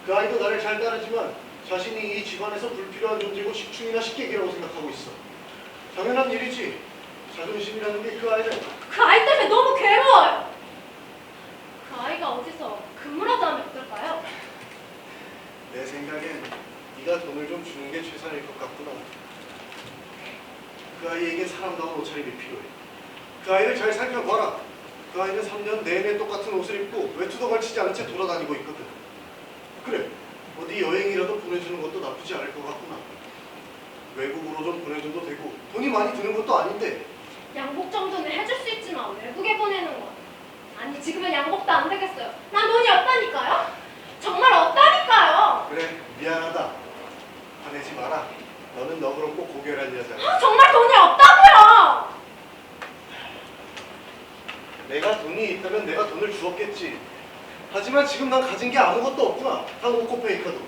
그 아이도 나를 잘 따르지만 자신이 이 집안에서 불필요한 존재고 식충이나 식객이라고 생각하고 있어. 당연한 일이지. 자존심이라는 게 그 아이를. 그 아이 때문에 너무 괴로워요. 그 아이가 어디서 근무라도 하면 어떨까요? 내 생각엔 네가 돈을 좀 주는 게 최선일 것 같구나. 그 아이에게 사람다운 옷차림이 필요해. 그 아이를 잘 살펴봐라. 그 아이는 3년 내내 똑같은 옷을 입고 외투도 걸치지 않은 채 돌아다니고 있거든. 그래, 어디 여행이라도 보내주는 것도 나쁘지 않을 것 같구나. 외국으로 좀 보내줘도 되고 돈이 많이 드는 것도 아닌데. 양복 정도는 해줄 수 있지만 외국에 보내는 건 아니 지금은 양복도 안 되겠어요. 난 돈이 없다니까요. 정말 없다니까요. 그래, 미안하다. 화내지 마라. 너는 너그럽고 고결한 여자야. 정말 돈이 없다고요. 내가 돈이 있다면 내가 돈을 주었겠지. 하지만 지금 난 가진 게 아무것도 없구나. 단 옷코 페이커도.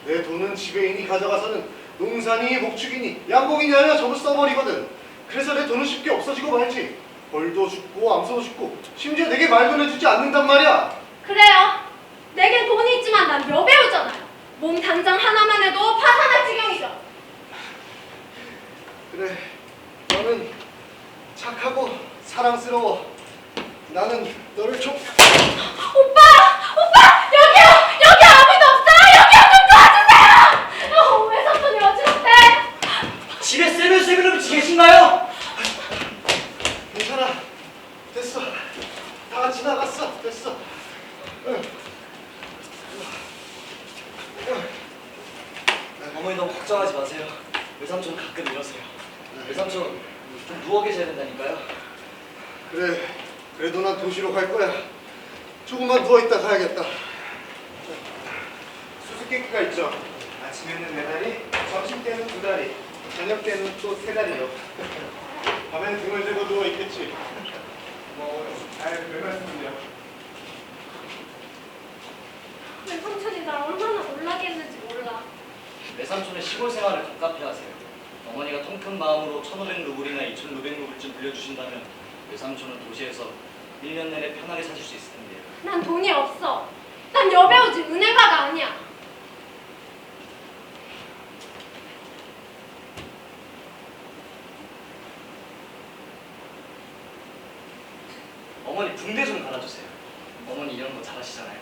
내 돈은 지배인이 가져가서는 농산이 목축이니 양복이니 하여 전부 써버리거든. 그래서 내 돈은 쉽게 없어지고 말지. 벌도 죽고 암소도 죽고 심지어 내게 말도 해주지 않는단 말이야. 그래요. 내겐 돈이 있지만 난 여배우잖아요. 몸 단장 하나만 해도 파산할 지경이죠. 그래, 너는 착하고 사랑스러워. 나는 너를 좀 오빠! 여기요! 여기 아무도 없어요! 여기요! 좀 도와주세요! 외삼촌이 어지럽대! 집에 세븐 계신가요? 괜찮아. 됐어. 다 지나갔어. 됐어. 어머니 너무 걱정하지 마세요. 외삼촌 가끔 이러세요. 외삼촌 좀 누워 계셔야 된다니까요. 그래. 그래도 난 도시로 갈 거야. 조금만 누워있다 가야겠다. 수수께끼가 있죠. 아침에는 4다리, 점심 때는 2다리, 저녁 때는 또 3다리요. 밤엔 등을 대고 누워있겠지. 별 말씀이요. 외삼촌이 날 얼마나 놀라게 했는지 몰라. 외삼촌의 시골 생활을 가깝게 하세요. 어머니가 통 큰 마음으로 1,500루블이나 2,600루블쯤 빌려주신다면 외삼촌은 도시에서 1년 내내 편하게 사실 수 있을 텐데요. 난 돈이 없어. 난 여배우지 은행가가 아니야. 어머니 붕대 좀 갈아주세요. 어머니 이런 거 잘하시잖아요.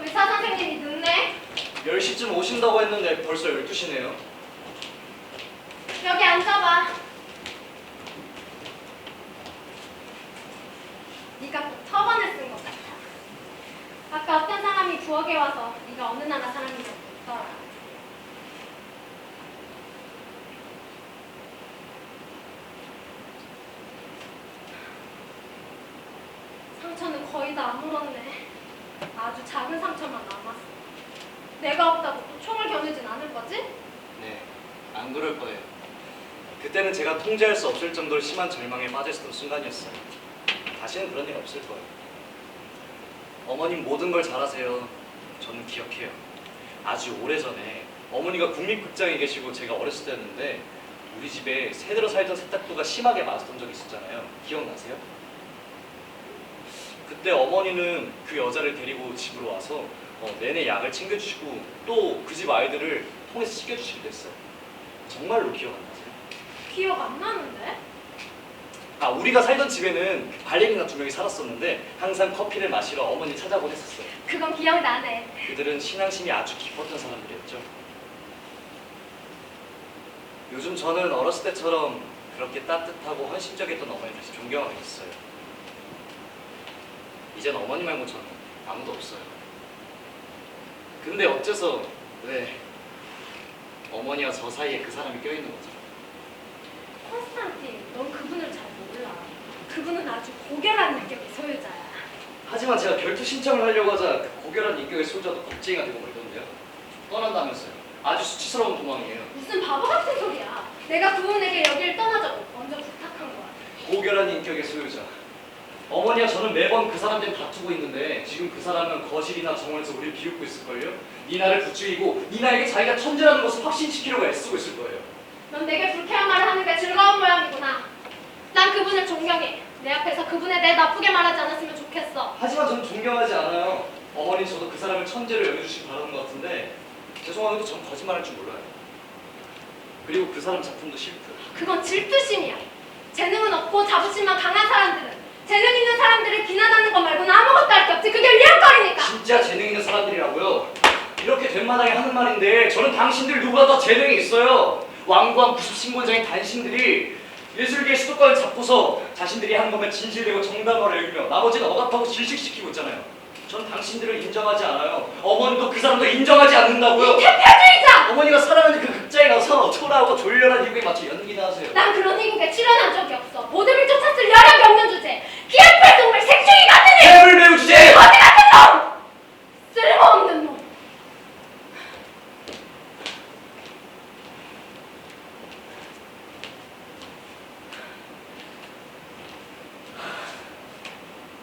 의사 선생님이 늦네. 10시쯤 오신다고 했는데 벌써 12시네요. 여기 앉아봐. 네가 꼭 터번을 쓴 것 같아. 아까 어떤 사람이 부엌에 와서 네가 어느 나라 사람인지 묻더라. 상처는 거의 다 아물었네. 아주 작은 상처만 남았어. 내가 없다고 또 총을 겨누진 않을 거지? 네, 안 그럴 거예요. 그때는 제가 통제할 수 없을 정도로 심한 절망에 빠졌던 순간이었어요. 다시는 그런 일 없을 거예요. 어머님 모든 걸 잘하세요. 저는 기억해요. 아주 오래전에 어머니가 국립극장에 계시고 제가 어렸을 때였는데 우리 집에 새들어 살던 세탁도가 심하게 맞았던 적이 있었잖아요. 기억나세요? 그때 어머니는 그 여자를 데리고 집으로 와서 내내 약을 챙겨주시고 또 그 집 아이들을 통해서 씻겨주시기도 했어요. 정말로 기억 안 나세요? 기억 안 나는데? 우리가 살던 집에는 발레리나 2명이 살았었는데 항상 커피를 마시러 어머니 찾아곤 했었어요. 그건 기억나네. 그들은 신앙심이 아주 깊었던 사람들이었죠. 요즘 저는 어렸을 때처럼 그렇게 따뜻하고 헌신적이었던 어머니 다시 존경하게 됐어요. 이젠 어머니 말고 저는 아무도 없어요. 근데 어째서 왜 어머니와 저 사이에 그 사람이 껴있는 거죠? 콘스탄틴, 넌 그분을 잘 몰라. 그분은 아주 고결한 인격의 소유자야. 하지만 제가 결투 신청을 하려고 하자 그 고결한 인격의 소유자도 겁쟁이가 되고 말던데요. 떠난다면서요. 아주 수치스러운 도망이에요. 무슨 바보 같은 소리야. 내가 그분에게 여기를 떠나자고 먼저 부탁한 거야. 고결한 인격의 소유자. 어머니와 저는 매번 그 사람들이 다투고 있는데 지금 그 사람은 거실이나 정원에서 우리를 비웃고 있을걸요? 니나를 부추기고 니나에게 자기가 천재라는 것을 확신시키려고 애쓰고 있을 거예요. 넌 내게 불쾌한 말을 하는 게 즐거운 모양이구나. 난 그분을 존경해. 내 앞에서 그분에 대해 나쁘게 말하지 않았으면 좋겠어. 하지만 저는 존경하지 않아요. 어머니 저도 그 사람을 천재로 여겨주시기 바라는 것 같은데 죄송하게도 전 거짓말할 줄 몰라요. 그리고 그 사람 작품도 싫고요. 그건 질투심이야. 재능은 없고 자부심만 강한 사람들은 재능 있는 사람들을 비난하는 것 말고는 아무것도 할 게 없지. 그게 위안거리니까. 진짜 재능 있는 사람들이라고요? 이렇게 된 마당에 하는 말인데 저는 당신들 누구보다 더 재능이 있어요. 완고한 90신곤장인 당신들이 예술계의 수도권을 잡고서 자신들이 하는 것만 진실되고 정당화를 여기며 나머지는 억압하고 질식시키고 있잖아요. 전 당신들을 인정하지 않아요. 어머니도 그 사람도 인정하지 않는다고요. 대표주의자! 어머니가 사랑하는 그 극장에 가서 초라하고 졸렬한 희곡에 맞춰 연기나 하세요. 난 그런 희곡에 출연한 적이 없어. 모두를 쫓았을 여력 없는 주제. 기획발 동물 생충이 같은 애! 해물 배우 주제! 거지 같은 놈! 쓸모없는 놈.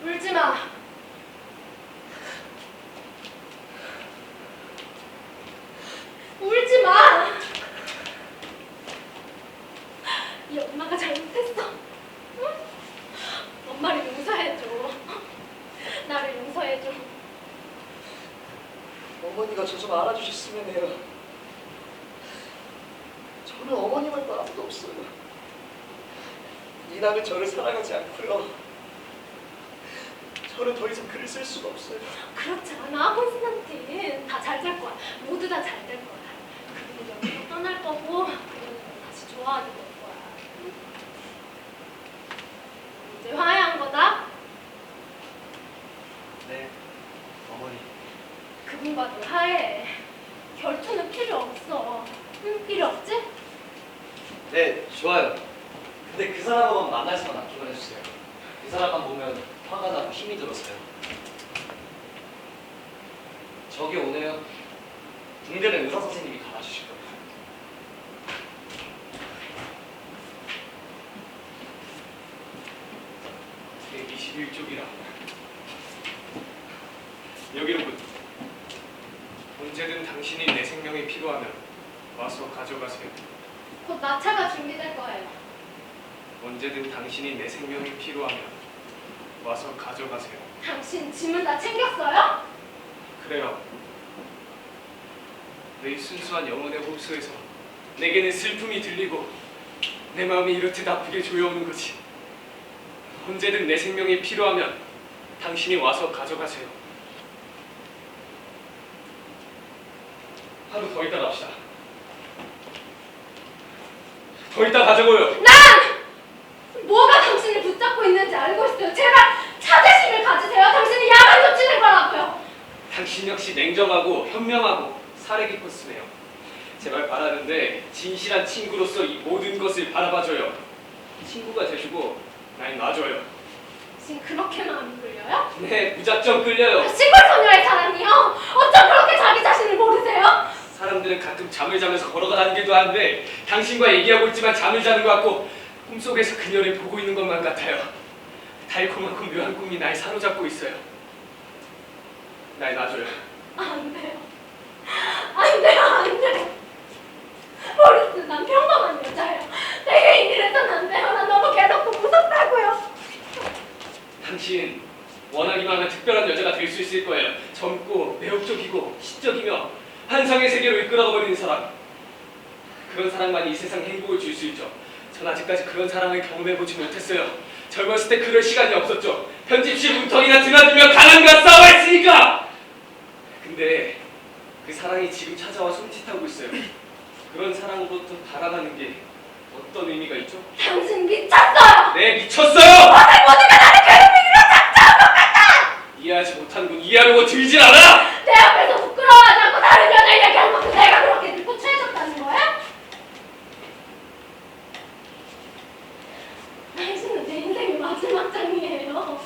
울지 마. 울지 마. 이 엄마가 잘못했어. 응? 엄마를 용서해줘. 나를 용서해줘. 어머니가 저 좀 알아주셨으면 해요. 저는 어머니 말고 아무도 없어요. 미나는 저를 사랑하지 않고요. 저는 더 이상 글을 쓸 수가 없어요. 그렇지 않아. 콘스탄틴 다 잘 될 거야. 모두 다 잘 될 거야. 그리고 여기로 떠날 거고 그리고 다시 좋아하게 될 거야. 응? 이제 화해한 거다. 네, 어머니. 그분과도 화해해. 결투는 필요 없어. 응? 필요 없지? 네, 좋아요. 근데 그 사람만 만나서만 않기만 해주세요. 그 사람만 보면 화가 나고 힘이 들어서요. 저기 오네요. 붕대는 의사 선생님이 갈아주실 거예요. 121쪽이라. 여기로군. 언제든 당신이 내 생명이 필요하면 와서 가져가세요. 곧 마차가 준비될 거예요. 언제든 당신이 내 생명이 필요하면 와서 가져가세요. 당신 짐은 다 챙겼어요? 그래요. 내 순수한 영혼의 홀수에서 내게는 슬픔이 들리고 내 마음이 이렇듯 아프게 조여오는 거지. 언제든 내 생명이 필요하면 당신이 와서 가져가세요. 하루 더 있다 갑시다. 더 있다 가자고요. 뭐가 당신을 붙잡고 있는지 알고 있어요. 제발 자제심을 가지세요. 당신이 야만 쫓지는 거라고요. 당신 역시 냉정하고 현명하고 사려 깊었으네요. 제발 바라는데 진실한 친구로서 이 모든 것을 바라봐줘요. 친구가 돼주고 날 놔줘요. 지금 그렇게 마음이 끌려요? 네, 무작정 끌려요. 시골 소녀의 사랑이요? 어쩜 그렇게 자기 자신을 모르세요? 사람들은 가끔 잠을 자면서 걸어다니기도 하는데 당신과 얘기하고 있지만 잠을 자는 것 같고 꿈속에서 그녀를 보고 있는 것만 같아요. 달콤하고 묘한 꿈이 날 사로잡고 있어요. 날 놔줘요. 안 돼요. 안 돼요. 안 돼요. 모르스, 난 평범한 여자예요. 내게 이래선 안 돼요. 난 너무 괴롭고 무섭다고요. 당신 원하기만 하면 특별한 여자가 될 수 있을 거예요. 젊고 매혹적이고 시적이며 환상의 세계로 이끌어버리는 사람. 그런 사랑만이 이 세상 행복을 줄 수 있죠. 전 아직까지 그런 사랑을 경험해보지 못했어요. 젊었을 때 그럴 시간이 없었죠. 편집실 문턱이나 드나들며 가난과 싸워했으니까! 근데 그 사랑이 지금 찾아와 손짓하고 있어요. 그런 사랑으로부터 달아나는 게 어떤 의미가 있죠? 당신 미쳤어요. 네, 미쳤어요! 어딜 보니까 나를 괴롭히기로 작정한 것 같아. 이해하지 못하는 건 이해하려고 들질 않아! 내 앞에서 부끄러워하지 않고 다른 여자 얘기하는 것도 내가 그렇게 듣고 취해졌다는 거야? 당신은 내 인생의 마지막 장이에요.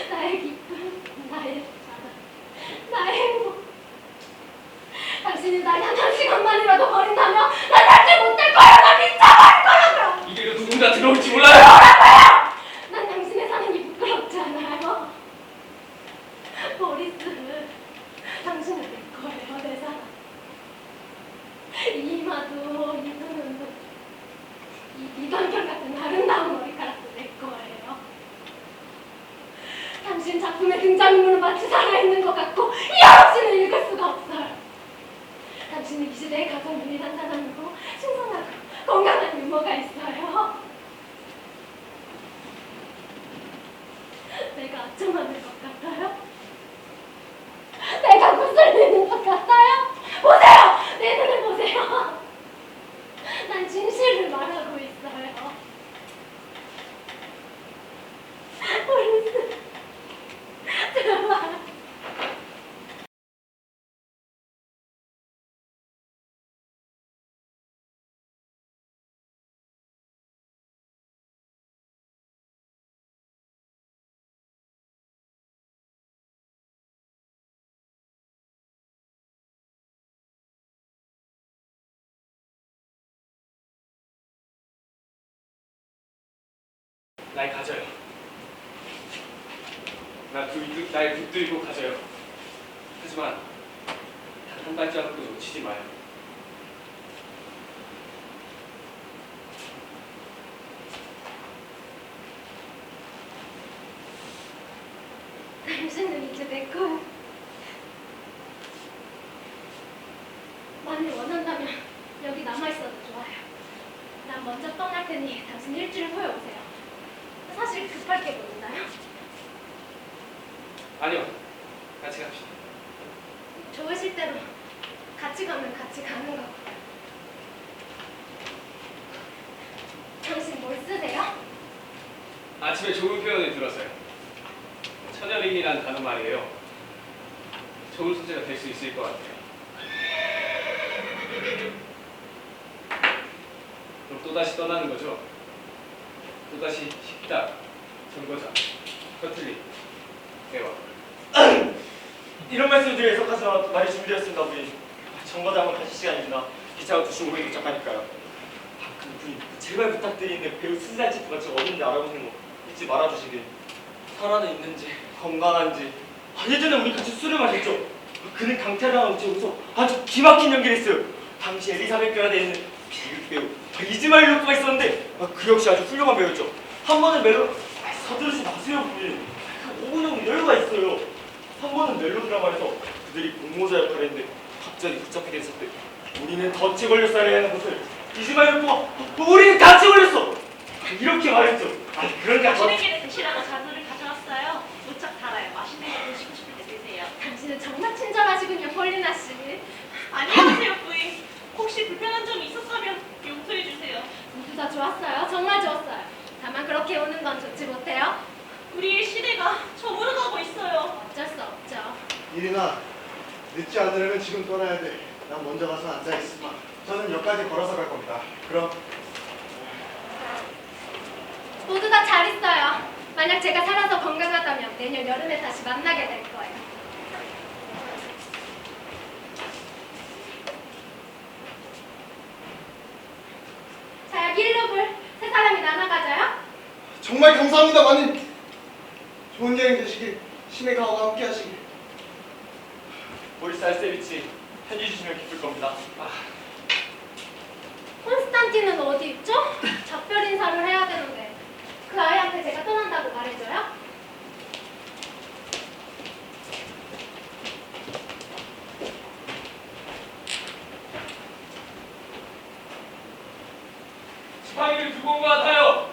나의 기쁨, 나의 사랑, 나의 행복. 당신이 날 단 한 시간만이라도 버린다면 난 살지 못할 거야. 난 미쳐버릴 거라고요. 이리로 누군가 들어올지 몰라요! 뭐라고요? 난 당신의 사랑이 부끄럽지 않아요. 보리스, 당신은 내 거예요. 내 사랑. 이마도 이 눈도 이 미간결 같은 아름다운 머리카락도 내 거예요. 당신 작품의 등장인물은 마치 살아있는 것 같고 이없이는 읽을 수가 없어요. 당신은 이 시대의 가장 유일한 사람이고 신선하고 건강한 유머가 있어요. 내가 아첨하는 것 같아요? 내가 구슬리는 것 같아요? 보세요! 내 눈을 보세요! 난 진실을 말하고 있어요. 보리스, 제발. 날 가져요. 날 붙들고 가져요. 하지만 단 한 발자국도 놓치지 마요. 당신은 이제 내 거야. 만일 원한다면 여기 남아있어도 좋아요. 나 난 먼저 떠날 테니 당신 일주일 후에 오세요. 사실 급할 게 뭐 있나요? 아니요. 같이 갑시다. 좋으실 대로 같이 가면 같이 가는 거. 당신 뭘 쓰세요? 아침에 좋은 표현을 들었어요. 처녀링이라는 단어 말이에요. 좋은 소재가 될 수 있을 것 같아요. 그럼 또다시 떠나는 거죠? 또다시 식탁, 정거장, 커틀리, 대화. 이런 말씀을 드려 해석해서 말이 준비되었습니다, 부인. 정거장은 가실 시간입니다. 기차가 2시 5분에 도착하니까요. 부인, 제발 부탁드리는데 배우 스잔치프가 저 어딘지 알아보는 거 잊지 말아주시길. 살아는 있는지 건강한지. 예전에 우리 같이 술을 마셨죠. 그는 강타당하고 저기서 아주 기막힌 연기를 했어요. 당시 엘리사베트가 되는 비극 배우 이즈마일 로프가 있었는데 그 역시 아주 훌륭한 배우였죠. 한 번은 멜로 서두르지 마세요, 부인. 5분 정도 여유가 있어요. 한 번은 멜로드라마에서 그들이 공모자 역할을 했는데 갑자기 붙잡게 됐을 때 우리는 덫에 걸렸어야 하는 것을 이즈마일 로프가 우리는 같이 걸렸어! 이렇게 말했죠. 그러니까 맛있는 게 드시라고 자두를 가져왔어요. 무척 달아요. 맛있는 거 드시고 싶을 때 드세요. 당신은 정말 친절하시군요, 폴리나 씨. 안녕하세요, 부인. 혹시 불편한 점이 있었다면 용서해 주세요. 모두 다 좋았어요. 정말 좋았어요. 다만 그렇게 오는 건 좋지 못해요. 우리의 시대가 저물어가고 있어요. 어쩔 수 없죠. 이리나, 늦지 않으려면 지금 떠나야 돼. 난 먼저 가서 앉아있으마. 저는 역까지 걸어서 갈 겁니다. 그럼 모두 다 잘 있어요. 만약 제가 살아서 건강하다면 내년 여름에 다시 만나게 될 거예요. 자, 여기 1루블. 세 사람이 나눠가져요. 정말 감사합니다, 마님. 좋은 여행 되시길. 신의 가호가 함께 하시길. 보리스 알세비치 편지 주시면 기쁠 겁니다. 콘스탄틴은 어디 있죠? 작별 인사를 해야 되는데 그 아이한테 제가 떠난다고 말해줘요? 지팡이를 두고 온 것 같아요.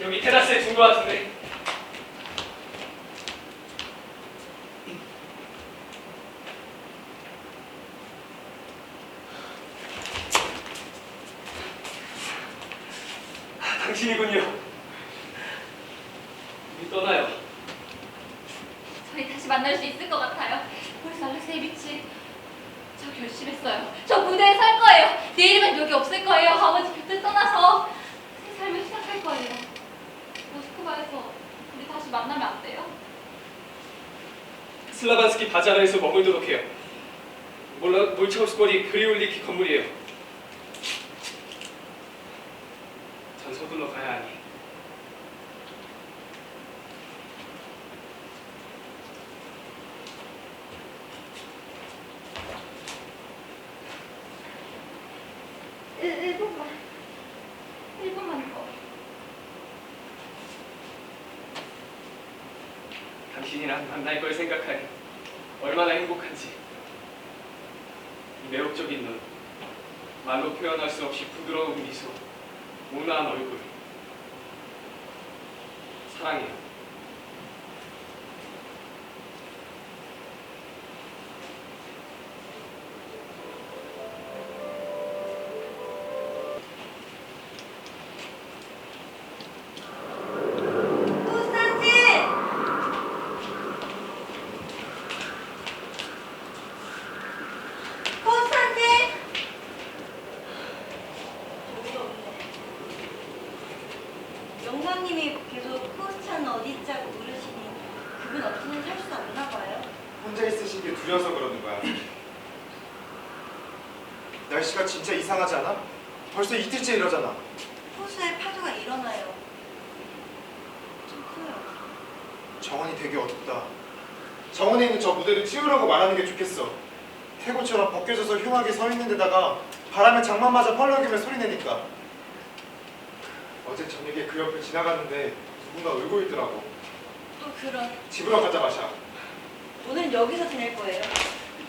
여기 테라스에 둔 것 같은데. 당신이군요. 우리 떠나요. 저희 다시 만날 수 있을 것 같아요. 벌써 알렉세이비치, 저 결심했어요. 저 무대에 설 거예요. 내일이면 여기 없을 거예요. 아버지 곁을 떠나서 새 삶을 시작할 거예요. 모스크바에서 우리 다시 만나면 안 돼요? 슬라반스키 바자르에서 머물도록 해요. 몰차우스 거리 그리울리키 건물이에요. 전 서둘러 가야 하니. 일분만 더. 당신이랑 만날 걸 생각하니 얼마나 행복한지. 이 매혹적인 눈, 말로 표현할 수 없이 부드러운 미소, 온화한 얼굴. 사랑해요. 콘스탄틴! 콘스탄틴! 영감님이 계속 콘스탄 어디 있자고 물으시니 그분 없이는 살 수 없나 봐요. 혼자 있으신 게 두려워서 그러는 거야. 날씨가 진짜 이상하지 않아? 벌써 이틀째 이러잖아. 호수에 파도가 일어나요. 좀 커요. 정원이 되게 어둡다. 정원에 있는 저 무대를 치우라고 말하는 게 좋겠어. 태고처럼 벗겨져서 흉하게 서 있는 데다가 바람에 장만 맞아 펄럭이며 소리내니까. 어제 저녁에 그 옆을 지나갔는데 누군가 울고 있더라고. 또 그런. 집으로 가자, 마샤. 오늘 여기서 지낼 거예요.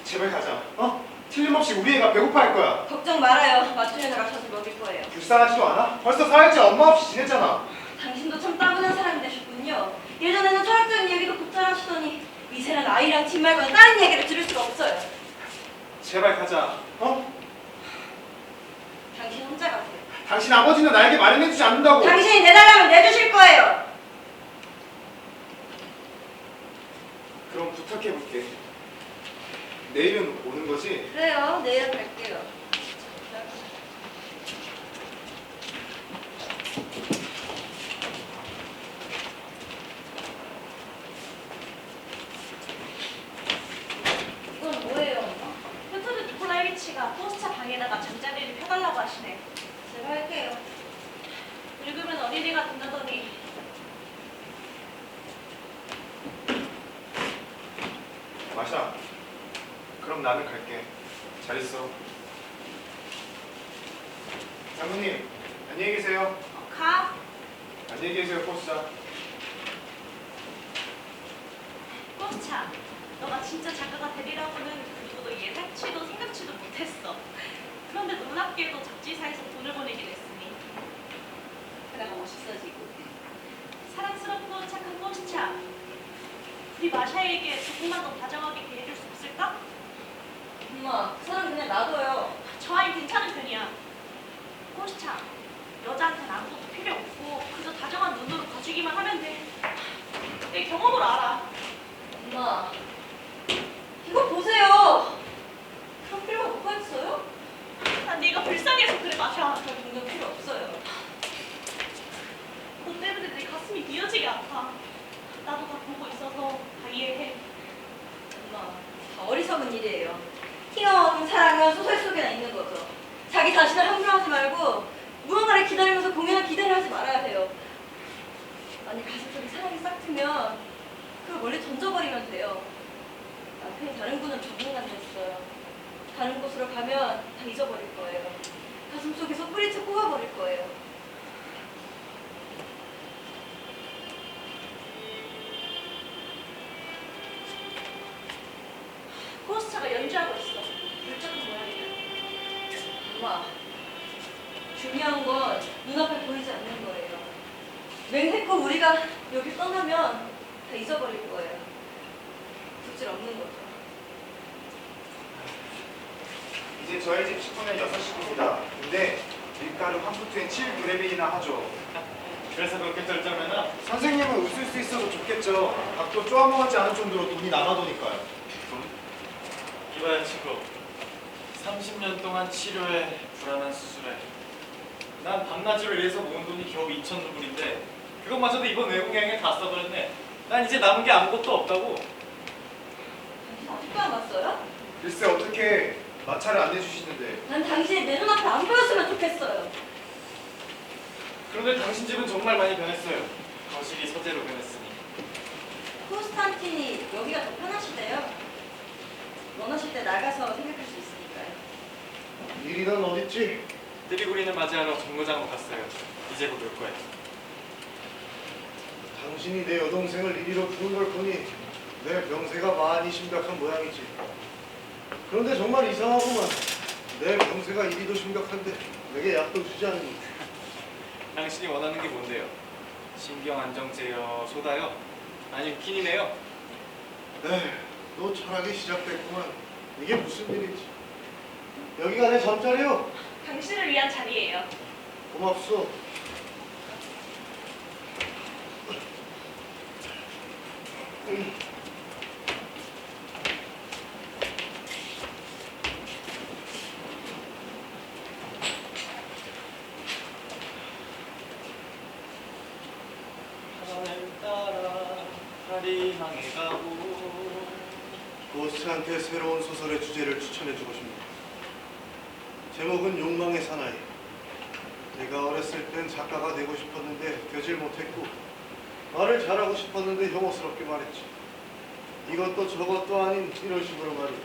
제발 가자. 어? 틀림없이 우리 애가 배고파할 거야. 걱정 말아요. 맞춤 여자가 젖을 먹일 거예요. 불쌍하지도 않아? 벌써 4일째 엄마 없이 지냈잖아. 당신도 참 따분한 사람이 되셨군요. 예전에는 철학적인 얘기도 곧잘하시더니 이제는 아이랑 집 말고는 다른 얘기를 들을 수가 없어요. 제발 가자. 어? 당신 혼자 가세요. 당신 아버지는 나에게 마련해주지 않는다고. 당신이 내달라면 내주실 거예요. 그럼 부탁해볼게. 내일은 오는 거지? 그래요. 내일 갈게요. 이건 뭐예요, 엄마? 페토르 니콜라이비치가 포스차 방에다가 잠자리를 펴달라고 하시네. 제가 할게요. 읽으면 어린이가 된다더니 마샤. 그럼 나는 갈게. 잘 있어. 장모님, 안녕히 계세요. 가. 안녕히 계세요, 포스자. 포스차, 너가 진짜 작가가 되리라고는 그리고 너 예상치도 생각치도 못했어. 그런데 놀랍게도 잡지사에서 돈을 보내긴 했으니 그래가 멋있어지고. 사랑스럽고 착한 포스차, 우리 마샤에게 조금만 더 다정하게 대해줄 수 없을까? 엄마, 그 사람 그냥 놔둬요. 저 아이 괜찮은 편이야. 포스차, 여자한테는 아무것도 필요 없고 그저 다정한 눈으로 봐주기만 하면 돼. 내 경험으로 알아. 엄마, 이거 보세요. 그런 필요가 뭐가 있어요? 난 네가 불쌍해서 그래 마샤. 저 정도 필요 없어요. 너 때문에 내 가슴이 미어지게 아파. 나도 다 보고 있어서 다 이해해. 엄마, 다 어리석은 일이에요. 팅어없는 사랑은 소설 속에나 있는 거죠. 자기 자신을 함부로하지 말고 무언가를 기다리면서 공연을 기대하지 말아야 해요. 만약 가슴속에 사랑이 싹 트면 그걸 멀리 던져버리면 돼요. 남편이 다른 분을 전문가한테 했어요. 다른 곳으로 가면 다 잊어버릴 거예요. 가슴속에서 뿌리채 뽑아버릴 거예요. 포스차가 연주하고 있어. 물적인 모양이야. 엄마, 중요한 건 눈앞에 보이지 않는 거예요. 맹세코 우리가 여기 떠나면 다 잊어버릴 거예요. 굳이 없는 거죠. 이제 저희 집 식구는 6식구입니다. 근데 밀가루 한 푸트에 7그램이나 하죠. 그래서 그렇게 쩔쩔매나? 선생님은 웃을 수 있어서 좋겠죠. 밥도 쪼아먹지 않을 정도로 돈이 남아도니까요. 이봐요 친구, 30년 동안 치료해, 불안한 수술에 난 밤낮으로 일해서 모은 돈이 겨우 2,000루블인데 그것마저도 이번 외국여행에 다 써버렸네. 난 이제 남은 게 아무것도 없다고. 당신 아직도 안 왔어요? 글쎄 어떻게 마차를 안 내주시는데. 난 당신이 내 눈앞에 안 보였으면 좋겠어요. 그런데 당신 집은 정말 많이 변했어요. 거실이 서재로 변했으니. 코스탄틴이 여기가 더 편하시대요. 원하실 때 나가서 생각할 수 있으니까요. 일이는 어딨지? 띠리구리는 맞이하러 정거장으로 갔어요. 이제 곧 올 거예요. 당신이 내 여동생을 이리로 부른 걸 보니 내 병세가 많이 심각한 모양이지. 그런데 정말 이상하구만. 내 병세가 이리도 심각한데 내게 약도 주지 않니? 당신이 원하는 게 뭔데요? 신경 안정제요? 소다요? 아니면 킨이네요? 에휴, 너 철학이 시작됐구만. 이게 무슨 일이지? 여기가 내 잠자리요. 당신을 위한 자리예요. 고맙소. 하늘 따라 달이 향해 가고. 고스트한테 새로운 소설의 주제를 추천해주고 싶네. 제목은 욕망의 사나이. 내가 어렸을 땐 작가가 되고 싶었는데 되질 못했고 말을 잘하고 싶었는데 혐오스럽게 말했지. 이것도 저것도 아닌 이런 식으로 말이야.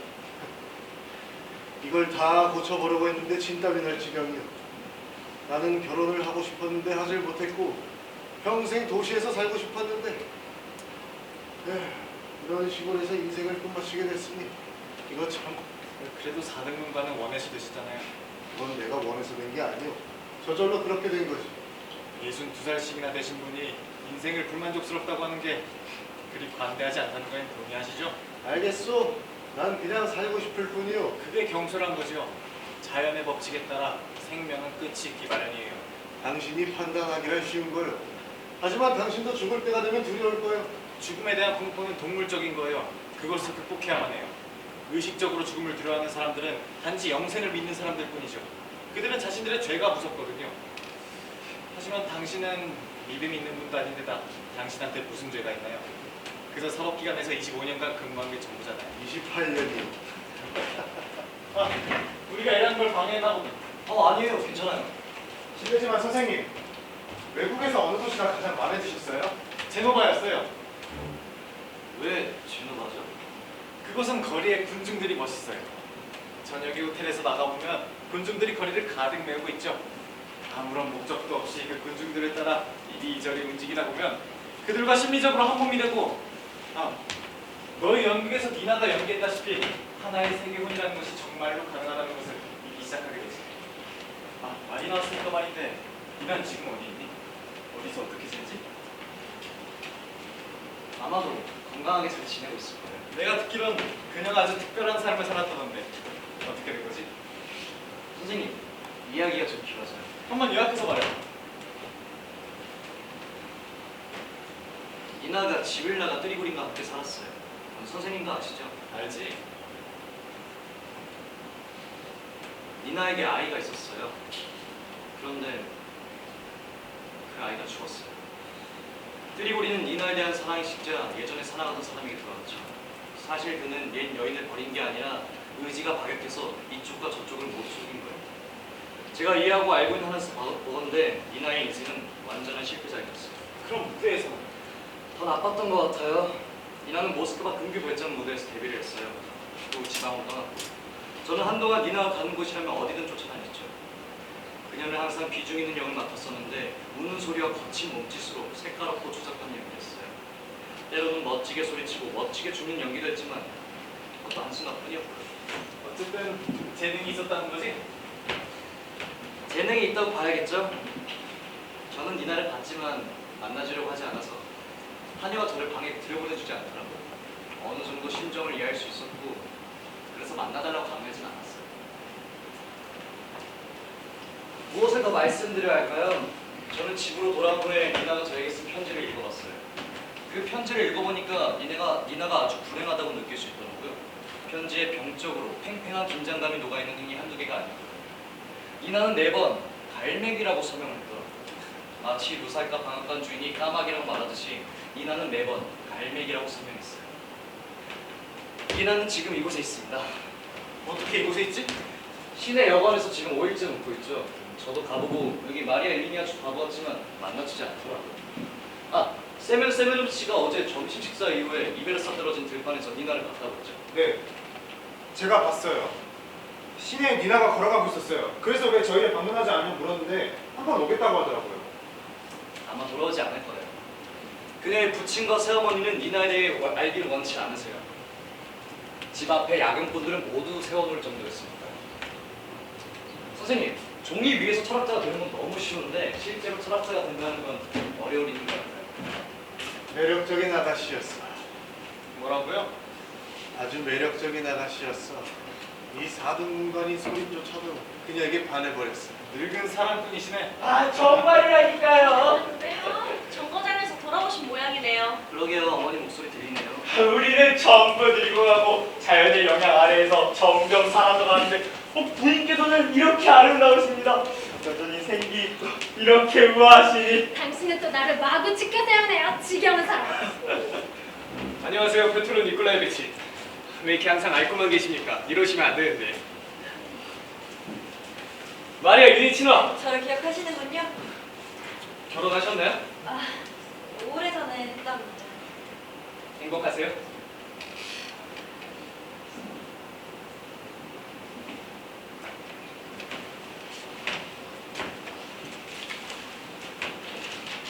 이걸 다 고쳐보려고 했는데 진땀이 날 지경이야. 나는 결혼을 하고 싶었는데 하질 못했고 평생 도시에서 살고 싶었는데 이런 시골에서 인생을 끝마치게 됐으니 이거 참 그래도 4등분과는 원해서 되시잖아요. 그건 내가 원해서 된 게 아니오. 저절로 그렇게 된 거지. 62살씩이나 되신 분이 인생을 불만족스럽다고 하는 게 그리 관대하지 않다는 건 동의하시죠? 알겠소. 난 그냥 살고 싶을 뿐이오. 그게 경솔한 거죠. 자연의 법칙에 따라 생명은 끝이 있기 마련이에요. 당신이 판단하기는 쉬운 거요. 하지만 당신도 죽을 때가 되면 두려울 거요. 죽음에 대한 공포는 동물적인 거예요. 그것을 극복해야만 해요. 의식적으로 죽음을 두려워하는 사람들은 단지 영생을 믿는 사람들 뿐이죠. 그들은 자신들의 죄가 무섭거든요. 하지만 당신은 믿음 있는 분도 아닌데다 당신한테 무슨 죄가 있나요? 그래서 사법기관에서 25년간 근무한 게 전부잖아요. 28년이요. 우리가 일하는 걸 방해했나 보네. 아니에요. 괜찮아요. 실례지만 선생님, 외국에서 어느 도시가 가장 마음에 드셨어요? 제노바였어요. 왜 진호가죠? 그곳은 거리에 군중들이 멋있어요. 저녁에 호텔에서 나가보면 군중들이 거리를 가득 메우고 있죠. 아무런 목적도 없이 그 군중들을 따라 이리저리 움직이다 보면 그들과 심리적으로 한 몸이 되고 너희 연극에서 니나가 연기했다시피 하나의 세계혼이라는 것이 정말로 가능하다는 것을 믿기 시작하게 되지. 말이 나왔으니까 말인데 니나는 지금 어디 있니? 어디서 어떻게 지내지? 아마도 건강하게 잘 지내고 있을 거예요. 내가 듣기론 그녀가 아주 특별한 삶을 살았다던데 어떻게 된 거지? 선생님, 이야기가 좀 길어서요. 한번 요약해서 말해. 이나가 지빌라가 뜨리구린과 함께 살았어요. 선생님도 아시죠? 알지? 이나에게 아이가 있었어요. 그런데 그 아이가 죽었어요. 뜨리구리는 이나에 대한 사랑이 식자 예전에 살아가던 사람에게 돌아갔죠. 사실 그는 옛 여인을 버린 게 아니라 의지가 박약해서 이쪽과 저쪽을 모두 속인 거예요. 제가 이해하고 알고 있는 한에서 보건데 이나의 인생은 완전한 실패작이었어요. 그럼 무대에서는? 더 나빴던 것 같아요. 이나는 모스크바 금규 별장 무대에서 데뷔를 했어요. 또 지방으로 떠났고 저는 한동안 니나가 가는 곳이라면 어디든 쫓아다녔죠. 그녀는 항상 비중 있는 역을 맡았었는데 우는 소리와 거친 몸짓으로 색깔없고 조잡한 연기였어요. 때로는 멋지게 소리치고 멋지게 죽는 연기도 했지만 그것도 한순간뿐이었고요. 어쨌든 재능이 있었다는 거지? 재능이 있다고 봐야겠죠? 저는 니나를 봤지만 만나주려고 하지 않아서 하녀가 저를 방에 들여보내주지 않더라고요. 어느 정도 심정을 이해할 수 있었고 그래서 만나달라고 강요하진 않았어요. 무엇을 더 말씀드려야 할까요? 저는 집으로 돌아온 후에 니나가 저에게 쓴 편지를 읽어봤어요. 그 편지를 읽어보니까 니나가 아주 불행하다고 느낄 수 있더라고요. 편지에 병적으로 팽팽한 긴장감이 녹아있는 행이 한두 개가 아니고요. 니나는 4번 갈매기라고 서명을 했더라고요. 마치 루살카 방앗간 주인이 까마귀라고 말하듯이 니나는 매번 갈매기라고 서명했어요. 니나는 지금 이곳에 있습니다. 어떻게 이곳에 있지? 시내 여관에서 지금 5일째 묵고 있죠. 저도 가보고 여기 마리아 엘리니 아주 바보같지만 만나지지 않더라고요. 세멜 씨가 어제 점심 식사 이후에 이베르사 떨어진 들판에서 니나를 봤다고 했죠. 네, 제가 봤어요. 시내에 니나가 걸어가고 있었어요. 그래서 왜 저희를 방문하지 않으면 물었는데 한번 오겠다고 하더라고요. 아마 돌아오지 않을 거예요. 그녀의 부친과 새어머니는 니나에 대해 알기를 원치 않으세요. 집 앞에 야경꾼들은 모두 세워놓을 정도였으니까요. 선생님, 종이 위에서 철학자가 되는 건 너무 쉬운데 실제로 철학자가 된다는 건 어려운 일인 것 같아요. 매력적인 아가씨였어. 뭐라고요? 아주 매력적인 아가씨였어. 이 4등분간이 소리조차도 그녀에게 반해버렸어. 늙은 사람뿐이시네. 정말이라니까요. 그래요? 정거장에서 돌아오신 모양이네요. 그러게요, 어머니 목소리 들리네요. 우리는 전부 늙어가고 자연의 영향 아래에서 점점 사라져가는데 부인께서는 이렇게 아름다우십니다. 여전히 생기 있고 이렇게 우아하시니. 당신은 또 나를 마구 지켜 세우네요. 지겨운 사람. 안녕하세요, 페트로 니콜라이비치. 왜 이렇게 항상 앓고만 계십니까? 이러시면 안 되는데. 마리아 유니치노, 저를 기억하시는군요. 결혼하셨나요? 오래전에 했답니다. 행복하세요?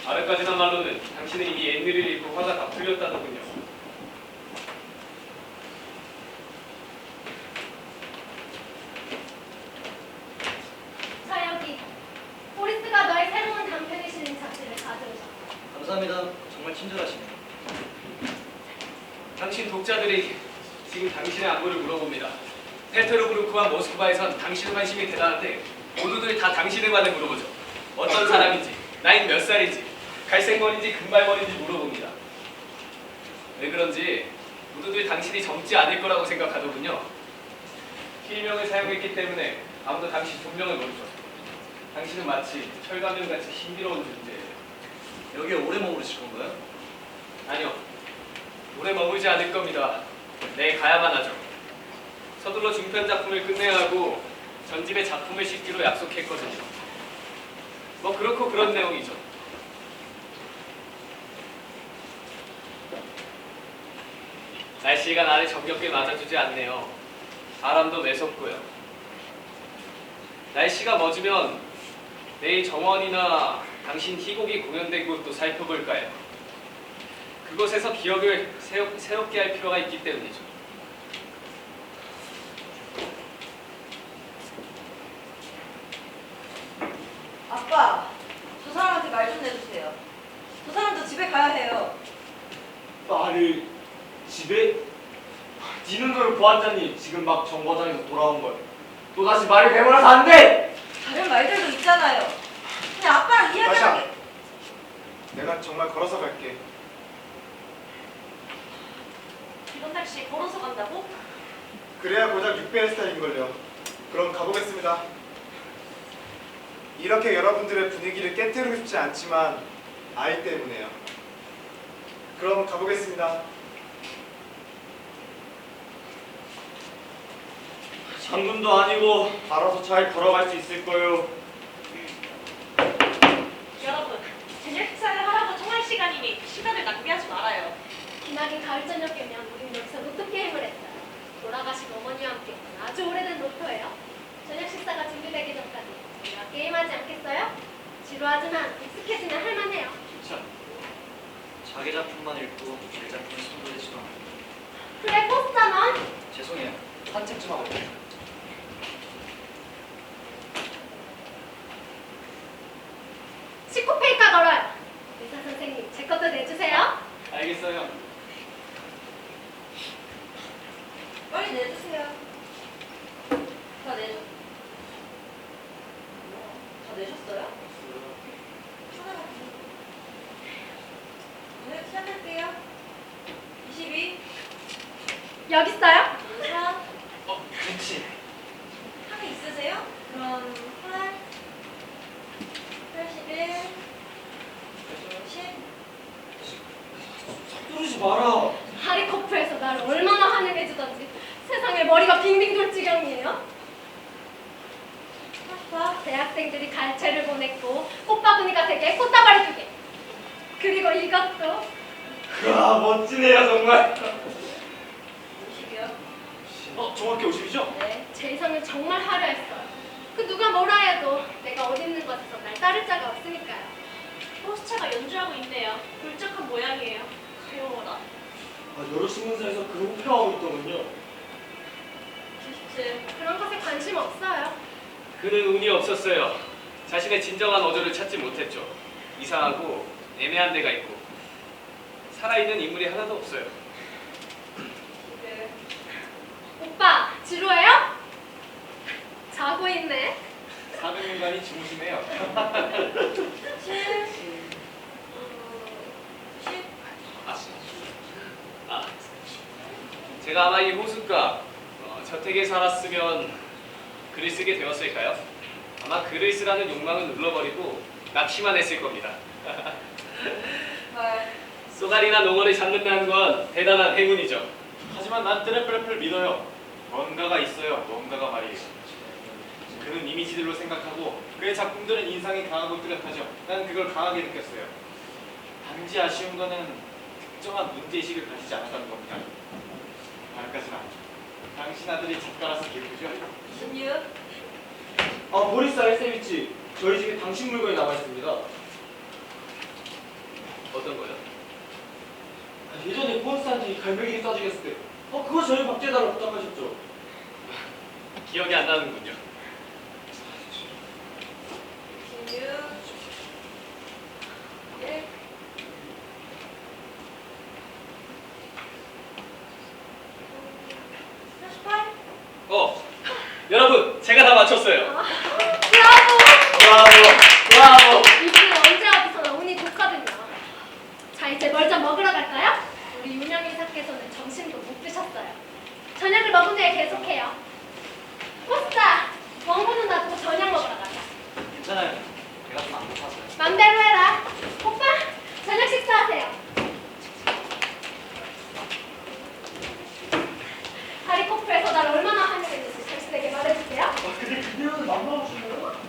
아래까지 난 말로는 당신은 이미 옛일을 잃고 화가 다 풀렸다더군요. 감사합니다. 정말 친절하시네요. 당신 독자들이 지금 당신의 안부를 물어봅니다. 페테르부르크와 모스크바에선 당신의 관심이 대단한데 모두들 다 당신의 말을 물어보죠. 어떤 사람인지, 나이는 몇 살인지, 갈색머리인지 금발머리인지 물어봅니다. 왜 그런지 모두들 당신이 젊지 않을 거라고 생각하더군요. 필명을 사용했기 때문에 아무도 당신 본명을 모르죠. 당신은 마치 철가면같이 신비로운 존재예요. 여기에 오래 머무르실 건가요? 아니요. 오래 머물지 않을 겁니다. 내일 가야만 하죠. 서둘러 중편 작품을 끝내야 하고 전집에 작품을 싣기로 약속했거든요. 뭐 그렇고 그런 내용이죠. 날씨가 나를 정겹게 맞아주지 않네요. 바람도 매섭고요. 날씨가 멎으면 내일 정원이나 당신 희곡이 공연된 곳도 살펴볼까요? 그곳에서 기억을 새롭게 할 필요가 있기 때문이죠. 아빠, 저 사람한테 말 좀 내주세요. 저 사람도 집에 가야 해요. 말을 집에? 니는 너를 보았자니 지금 막 정거장에서 돌아온 거야. 또다시 말을 배물어서 안 돼! 다른 말들도 있잖아요. 그냥 아빠랑 이야기하게. 마샤, 내가 정말 걸어서 갈게. 이번 택시 걸어서 간다고? 그래야 고작 6배의 스타일인걸요. 그럼 가보겠습니다. 이렇게 여러분들의 분위기를 깨뜨리고 싶지 않지만 아이 때문에요. 그럼 가보겠습니다. 장군도 아니고 알아서 잘 걸어갈 수 있을 거예요. 여러분, 저녁 식사를 하라고 청할 시간이니 시간을 낭비하지 말아요. 기나긴 가을 저녁이면 우린 여기서 로또 게임을 했어요. 돌아가신 어머니와 함께 했던 아주 오래된 로또예요. 저녁 식사가 준비되기 전까지 우리가 게임하지 않겠어요? 지루하지만 익숙해지면 할만해요. 참, 자기 작품만 읽고 제 작품을 손들이지도 않아요. 그래, 포스터는? 죄송해요. 산책 좀 하고 있어요. 시코페이카 걸어요. 의사 선생님, 제 것도 내주세요. 알겠어요. 빨리 내주세요. 다 내줘. 다 내셨어요? 하나만 더. 네, 시작할게요. 22, 여기 있어요? 23, 그렇지. 한개 있으세요? 그럼 8, 81, 10. 서두르지 마라. 하리코프에서 나를 얼마나 환영해주던지 세상에 머리가 빙빙 돌 지경이에요. 대학생들이 갈채를 보냈고 꽃바구니가 3개, 꽃다발이 2개. 그리고 이것도 와, 멋지네요 정말. 50이요? 정확히 50이죠? 네, 제 이상은 정말 화려했어요. 그 누가 뭐라 해도 내가 어디 있는 곳에서 날 따를 자가 없으니까요. 포스차가 연주하고 있네요. 굴적한 모양이에요. 가여워라. 여러 신문사에서 그런 호평하고 있더군요. 97. 그런 것에 관심 없어요. 그는 운이 없었어요. 자신의 진정한 어조를 찾지 못했죠. 이상하고 애매한 데가 있고 살아있는 인물이 하나도 없어요. 200. 오빠, 지루해요? 자고 있네. 400년간이 주무시네요. 7, 10. 제가 아마 이 호숫가 저택에 살았으면 글을 쓰게 되었을까요? 아마 글을 쓰라는 욕망은 눌러버리고 납치만 했을 겁니다. 8. 쏘가리나 농어를 잡는다는 건 대단한 행운이죠. 하지만 난 트래플래플 믿어요. 뭔가가 있어요. 뭔가가 말이에요. 그는 이미지들로 생각하고 그의 작품들은 인상이 강하고 뚜렷하죠. 난 그걸 강하게 느꼈어요. 단지 아쉬운 거는 특정한 문제의식을 가지지 않았다는 겁니다. 말까지나 당신 아들이 작가라서 기쁘죠? 26. 보리스 알세비치, 저희 집에 당신 물건이 남아 있습니다. 어떤 거요? 예전에 콘스탄틴이 갈매기를 싸주겠을 때, 그거 저희 박제해달라고 부탁하셨죠. 기억이 안 나는군요. 26. 1. 맘대로 해라. 오빠, 저녁 식사하세요. 하리코프에서 날 얼마나 환영했는지 당신에게 말해주세요. 근데 그녀는 만나보시나요?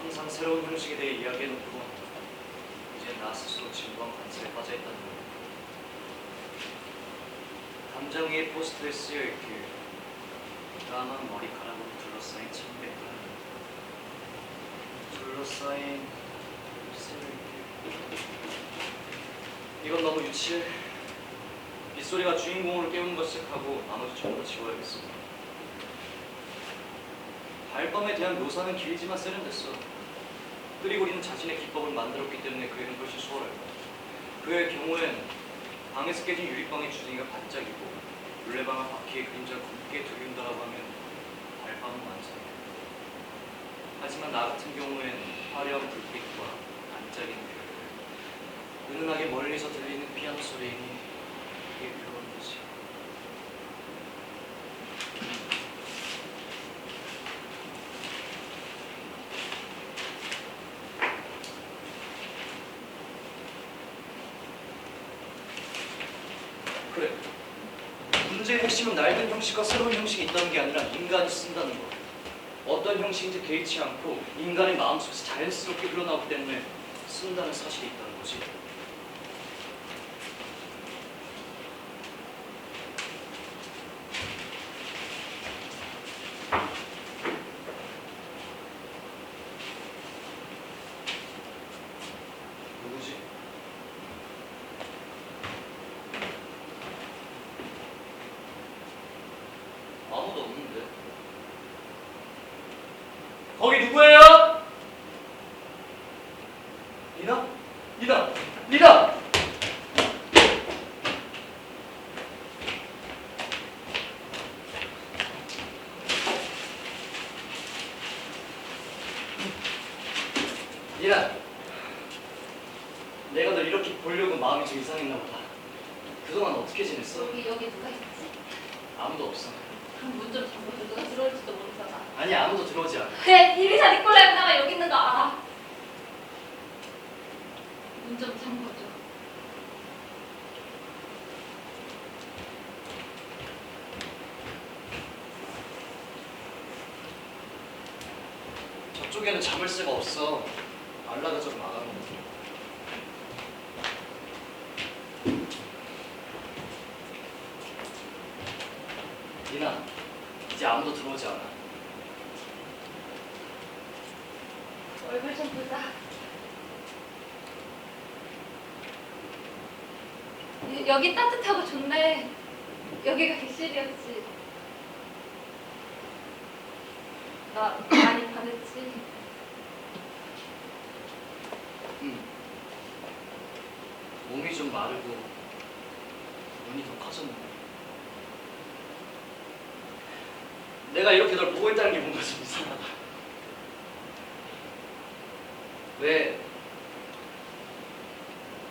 항상 새로운 형식에 대해 이야기해놓고 이제 나 스스로 진부한 관찰에 빠져있다는 거예요. 담장 위에 포스터에 쓰여있길 까만 머리카락으로 둘러싸인 창백한 둘러싸인 쓸길. 이건 너무 유치해. 빗소리가 주인공을 깨우는 것 시작하고 나머지 전부 다 지워야겠어. 발밤에 대한 묘사는 길지만 세련됐어. 끄리고리는 자신의 기법을 만들었기 때문에 그에는 훨씬 수월할 거야. 그의 경우엔 방에서 깨진 유리방의 주둥이가 반짝이고 물레방아 바퀴의 그림자가 굵게 들린다라고 하면 발밤은 완성이야. 하지만 나 같은 경우엔 화려한 불빛과 반짝이는 별들, 은은하게 멀리서 들리는 피아노 소리니 그게 필요한 거지. 그래. 문제의 핵심은 낡은 형식과 새로운 형식이 있다는 게 아니라 인간이 쓴다는 거. 어떤 형식인지 개의치 않고 인간의 마음속에서 자연스럽게 흘러나오기 때문에 쓴다는 사실이 있다는 거지. 누구지? 아무도 없는데. 거기 누구예요? 리나? 리나! 리나! 리나! 내가 널 이렇게 보려고 마음이 좀 이상했나 보다. 그동안 어떻게 지냈어? 여기 누가 있지? 아무도 없어. 그럼 문 좀 잠궈줘. 누가 들어올지도 모르잖아. 아니 아무도 들어오지 않아. 그래, 이리사 니콜라ev나가 여기 있는 거 알아. 문 좀 잠궈줘. 저쪽에는 잠을 새가 없어. 알라가 좀 막아놓은 거. 리나, 이제 아무도 들어오지 않아. 얼굴 좀 보자. 여기 따뜻하고 좋네. 여기가 객실이었지. 나 많이 반했지. 응. 몸이 좀 마르고 눈이 더 커졌네. 내가 이렇게 널 보고 있다는 게 뭔가 좀 이상하다. 왜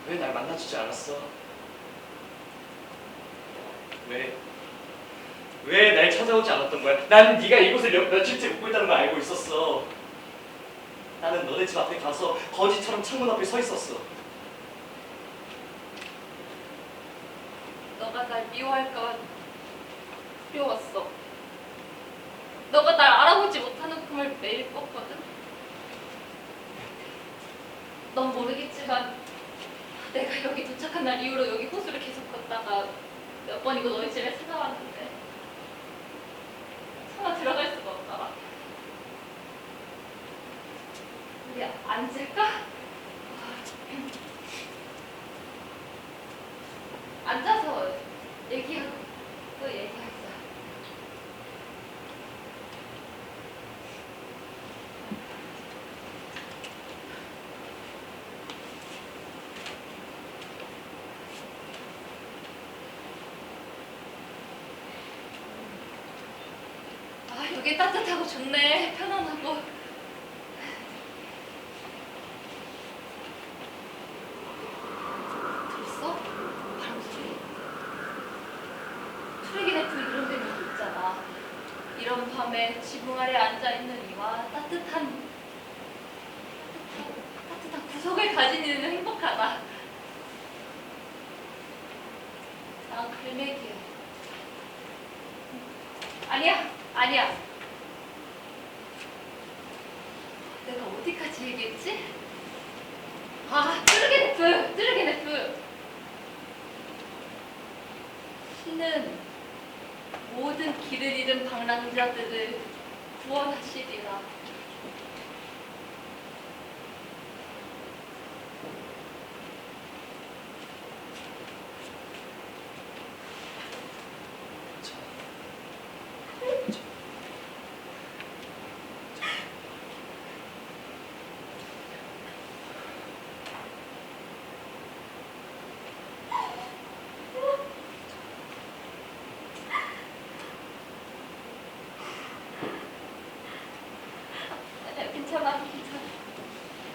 날 만나주지 않았어? 왜 날 찾아오지 않았던 거야? 난 네가 이곳에 며칠째 묵고 있다는 걸 알고 있었어. 나는 너네 집 앞에 가서 거지처럼 창문 앞에 서 있었어. 너가 날 미워할까 두려웠어. 너가 날 알아보지 못하는 꿈을 매일 꿨거든. 넌 모르겠지만 내가 여기 도착한 날 이후로 여기 호수를 계속 걷다가 몇 번이고 너희 집에 찾아왔는데 차마 들어갈 수가 없더라. 우리 앉을까? 앉아서 얘기하고 또 얘기하자. 되게 따뜻하고 좋네. 편안하고. 들었어? 바람 소리. 트레기네프 이런 데는 있잖아. 이런 밤에 지붕 아래 앉아있는 이와 따뜻한 구석을 가진 이는 행복하다. 난 글맥이야. 아니야. 내가 어디까지 얘기했지? 뚜르게네프. 신은 모든 길을 잃은 방랑자들을 구원하시리라.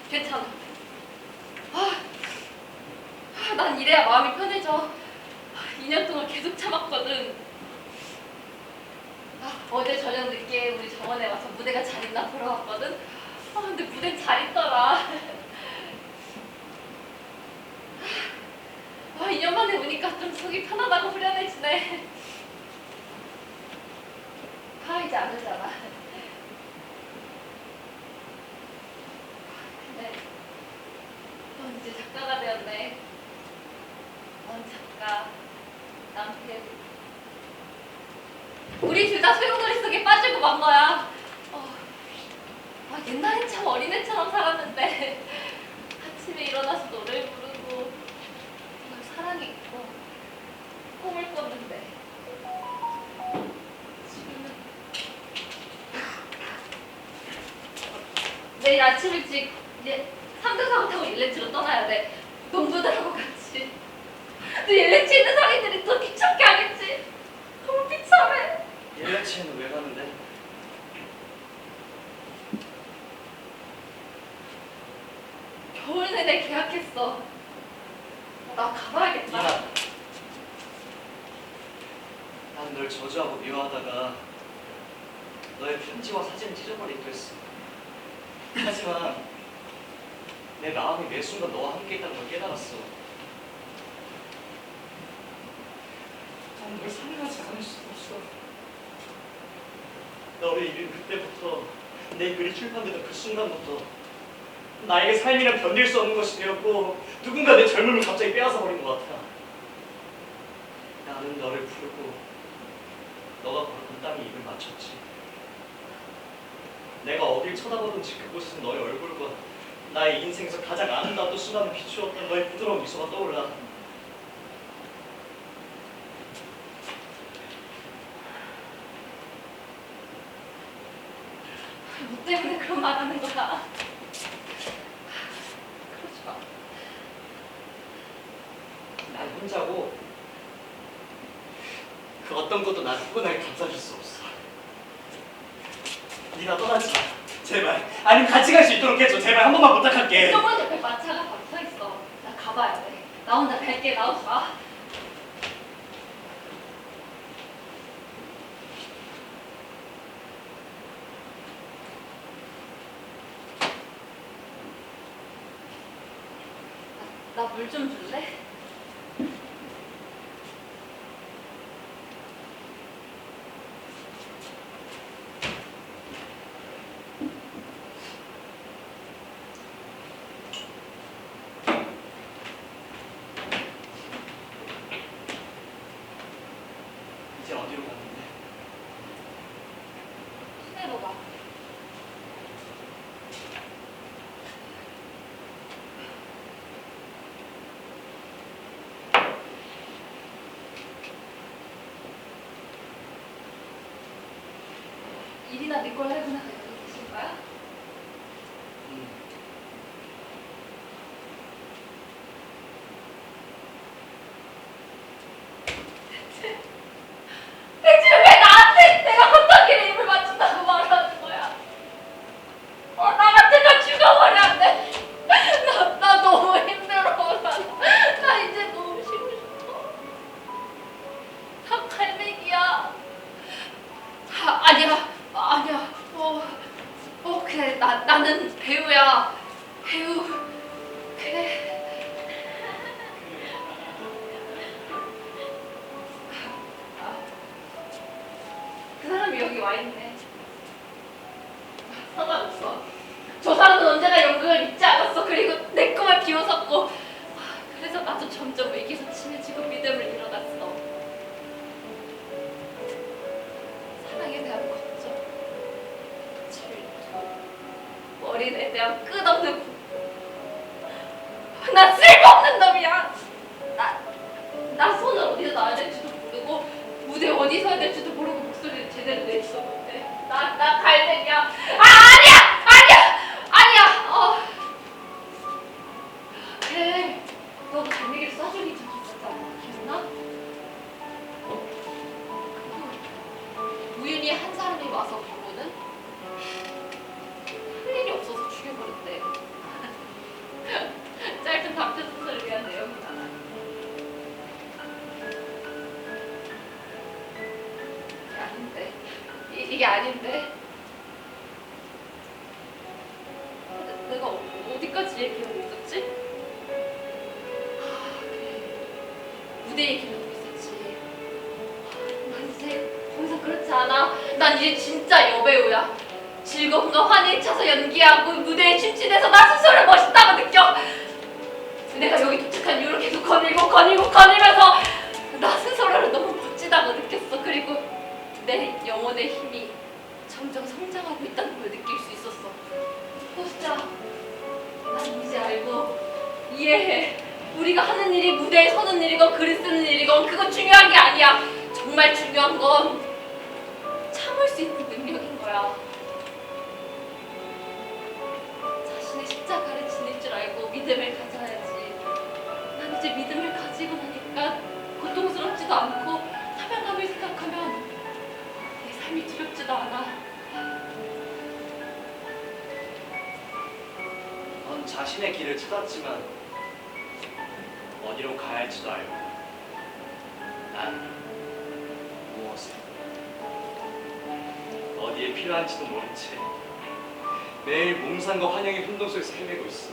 괜찮아. 난 이래야 마음이 편해져. 2년 동안 계속 참았거든. 어제 저녁 늦게 우리 정원에 와서 무대가 잘 있나 보러 왔거든. 근데 무대는 잘 있더라. 2년 만에 오니까 좀 속이 편하다고 후련해지네. 이제 안 오잖아. 근데 넌 이제 작가가 되었네. 넌 작가, 난 배우. 우리 둘 다 소용돌이 속에 빠지고 만 거야. 옛날엔 참 어린애처럼 살았는데 아침에 일어나서 노래 부르고 널 사랑했고 꿈을 꿨는데 지금은 내일 아침 일찍 이제 3등 사고 타고 일렌치로 떠나야 돼. 농부들하고 같이. 또 일렌치 있는 상인들이 더 귀찮게 하겠지. 너무 비참해. 일렌치는 왜 가는데? 겨울 내내 계약했어. 나 가봐야겠다. 난 널 저주하고 미워하다가 너의 편지와 사진을 찢어버리기도 했어. 하지만 내 마음이 매 순간 너와 함께 있다는 걸 깨달았어. 난 널 사랑하지 않을 수 없어. 너의 이름 그때부터 내 글이 출판되던 그 순간부터 나에게 삶이란 견딜 수 없는 것이 되었고 누군가 내 젊음을 갑자기 빼앗아 버린 것 같아. 나는 너를 부르고 너가 걸은 땅에 입을 맞췄지. 내가 어딜 쳐다보든지 그곳에서 너의 얼굴과 나의 인생에서 가장 아름다운 순간을 비추었던 너의 부드러운 미소가 떠올라. 뭐 때문에 그런 말 하는 거야? 그러지 마. 난 혼자고 그 어떤 것도 날 후끈하게 감싸줄 수 없어. 네가 떠나지 마. 제발. 아니면 같이 갈 수 있도록 해줘. 제발 한 번만 부탁할게. 병원 옆에 마차가 박혀 있어. 나 가봐야 돼. 나 혼자 갈게. 나오지 마. 나 물 좀 줄래? 이제 어디로 가는데? 시내로 가. 일이나 니콜라이브나가 여기 계신 거야? 대체 왜 나한테 내가 어떤 길에 입을 맞춘다고 아니야. 그래, 나는 배우야. 배우. 그래. 그 사람이 여기 와 있네. 상관없어. 저 사람은 언제나 연극을 잊지 않았어. 그리고 내 꿈을 비워섰고. 그래서 나도 점점 의기소침해지고 믿음을 잃어갔어. 사랑에 대한 걱정, 질투, 어린애에 대한 끝없는 고통. 나 쓸모없는 놈이야. 나 손을 어디서 놔야 될지도 모르고 무대 어디서 해야 될지도 모르고 목소리를 제대로 내지도 못해. 나 갈색이야. 아니야. 그래. 너도 달리기를 쏴주기 적이 있었잖아. 기억나? 우연히 한 사람이 와서 보고는 할 일이 없어서 죽여버렸대. 짧은 단편 소설을 위한 내용이잖아. 이게 아닌데. 내가 어디까지 얘기하고 있었지? 무대 얘기를 하고 있었지. 난 이제 더 이상 그렇지 않아. 난 이제 진짜 여배우야. 즐거움과 환희에 차서 연기하고 무대에 춤추면서 나 스스로 멋있다고 느껴. 내가 여기 도착한 이후로 계속 거닐면서 나 스스로를 너무 멋지다고 느꼈어. 그리고 내 영혼의 힘이 점점 성장하고 있다는 걸 느낄 수 있었어. 호스자, 난 이제 알고 이해해. 우리가 하는 일이 무대에 서는 일이건 글을 쓰는 일이건 그건 중요한 게 아니야. 정말 중요한 건 참을 수 있는 능력인 거야. 자신의 십자가를 지닐 줄 알고 믿음을 가져야지. 난 이제 믿음을 가지고 나니까 고통스럽지도 않고 사명감을 생각하면 내 삶이 두렵지도 않아. 넌 자신의 길을 찾았지만 어디로 가야 할지도 알고 난 무엇을 어디에 필요한지도 모른 채 매일 몽상과 환영의 혼돈 속에서 헤매고 있어.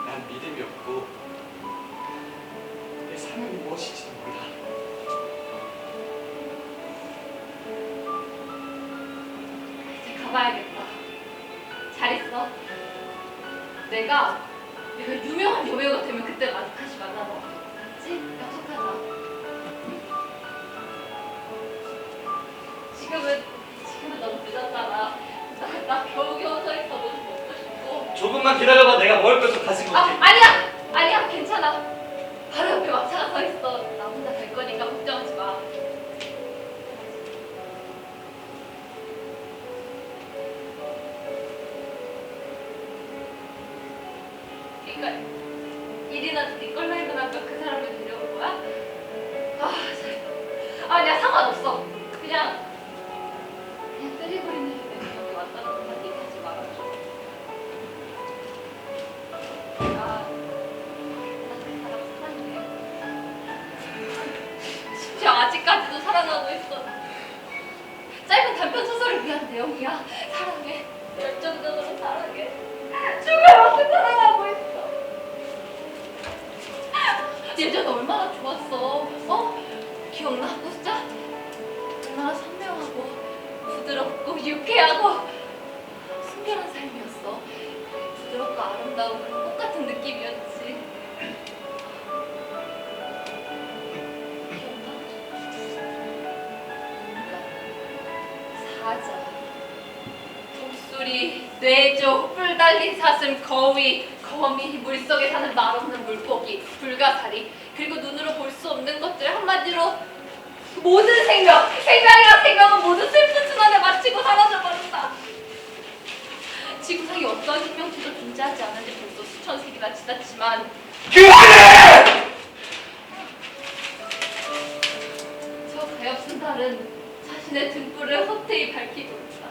난 믿음이 없고 내 사명이 무엇인지도 몰라. 이제 가봐야겠다. 잘 있어. 내가 유명한 여배우가 되면 그때 다시 만나러 와. 알았지? 약속하자. 지금은 너무 늦었잖아. 나 겨우겨우 서 있어. 뭐 좀 먹고 싶고. 조금만 기다려봐. 내가 먹을 것도 가지고 올게. 아니야. 괜찮아. 바로 옆에 막차가 서 있어. 나 혼자 갈 거니까 걱정하지 마. 그러니까 일이나 네 걸라이브나 그 사람을 데려올 거야? 아니야, 상관없어. 그냥 때리고리는 일에 여기 왔다 갔다 얘기하지 말아줘. 난그 사람 사랑해. 심지어 아직까지도 사랑하고 있어. 짧은 단편 소설을 위한 내용이야. 사랑해. 열정적으로 사랑해. 죽어만큼 사랑하고 있어. 예전 얼마나 좋았어. 기억나? 호스자? 얼마나 선명하고 부드럽고 유쾌하고 순결한 삶이었어. 부드럽고 아름다운 그런 꽃 같은 느낌이었지. 기억나? 사자, 독수리, 뇌조, 뿔 달린 사슴, 거위, 거미, 물속에 사는 말없는 물고기, 불가사리, 그리고 눈으로 볼 수 없는 것들, 한마디로 모든 생명이란 생명은 모두 슬픈 순환에 마치고 사라져버린다. 지구상에 어떤 생명체도 존재하지 않은 지 벌써 수천 세기나 지났지만 그만해! 저 가엾은 달은 자신의 등불을 헛되이 밝히고 있다.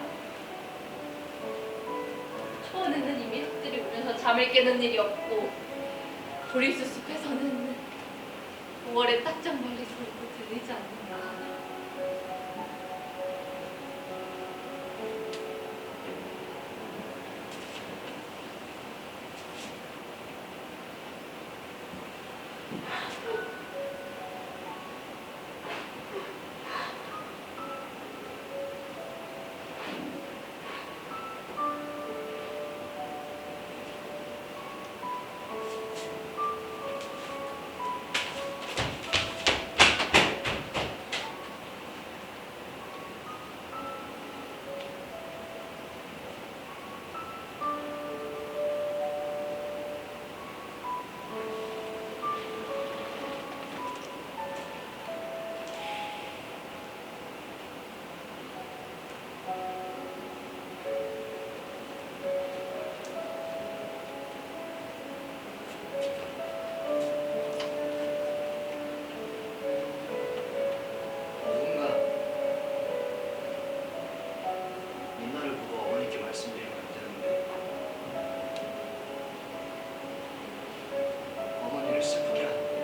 초원에는 이미 흙들이 울면서 잠을 깨는 일이 없고 보리수 숲에서는 5월의 딱정 멀리 소리도 들리지 않는다. 누군가 민나를 보고 어머니께 말씀드리면 안 되는데 어머니를 슬프게 하는 거예요.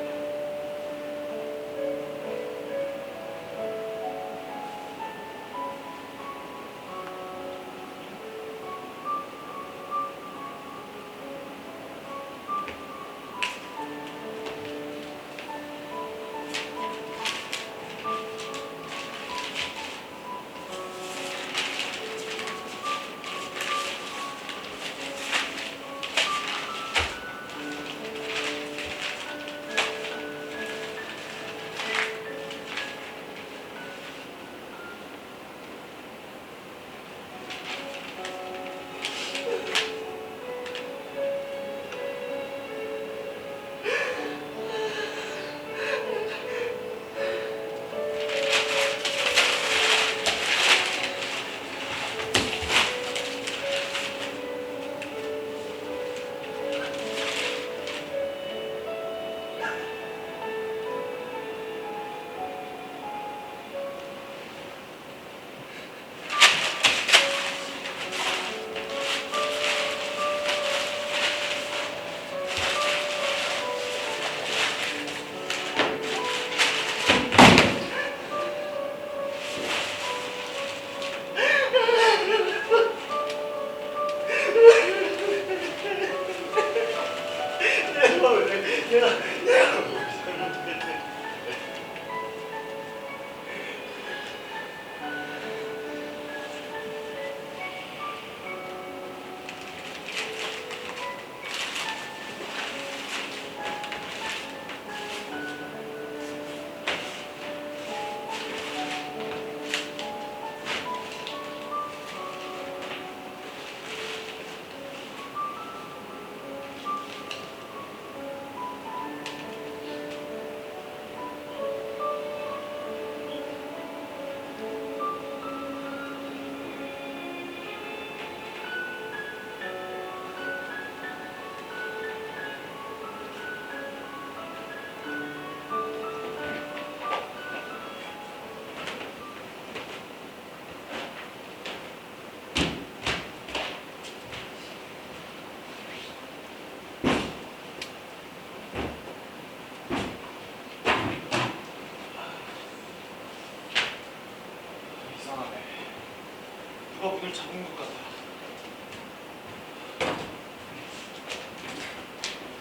누가 문을 잠근 것 같아.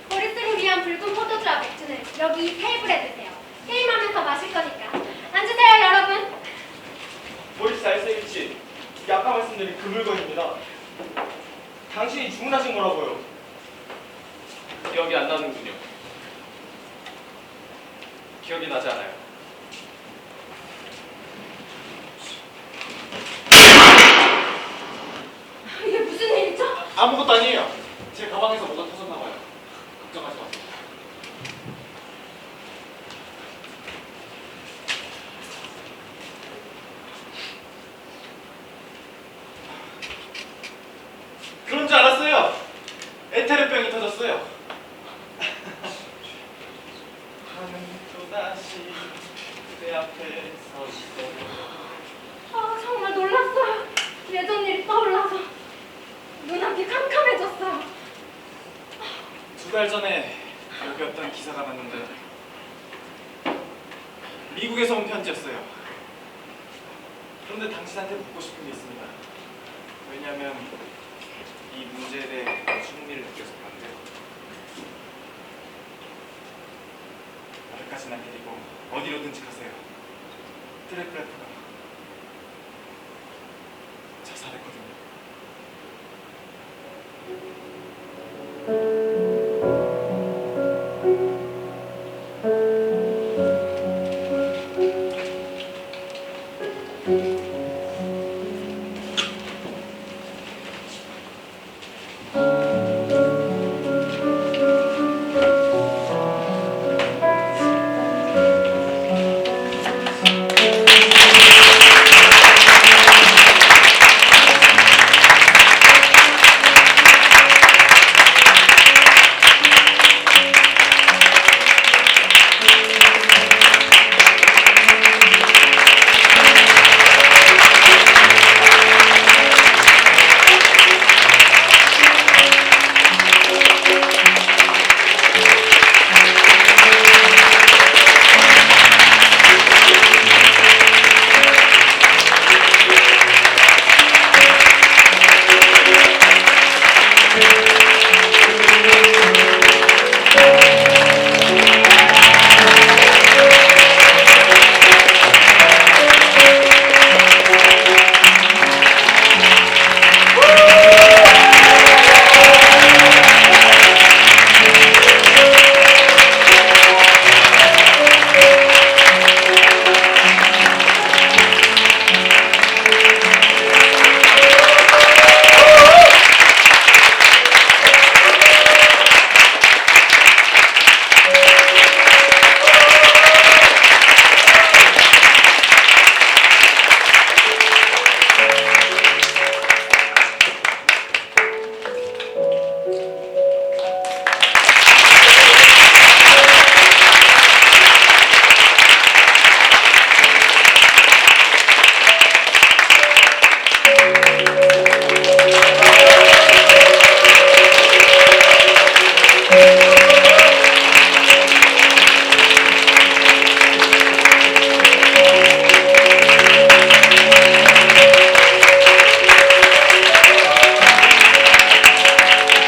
보리스를 위한 붉은 포도주와 맥주는 여기 이 테이블에 드세요. 게임하면서 마실 거니까. 앉으세요, 여러분. 보리스 알세일치, 이게 아까 말씀드린 그 물건입니다. 당신이 주문하신 거라고요. 기억이 안 나는군요. 기억이 나지 않아요. 이게 무슨 일이죠? 아무것도 아니에요. 제 가방에서 뭐가 터졌나 봐요. 걱정하지 마세요. 그런 줄 알았어요. 에테르병이 터졌어요. 나는 또다시 그대 앞에 서 있어요. 정말 놀랐어요. 예전 일이 떠올라서 눈앞이 캄캄해졌어요. 2달 전에 여기 어떤 기사가 났는데 미국에서 온 편지였어요. 그런데 당신한테 묻고 싶은 게 있습니다. 왜냐하면 이 문제에 대해 아주 흥미를 느껴서 그런데요. 여기까지나 데리고 어디로든지 가세요. 트레플레프가 자살했거든요.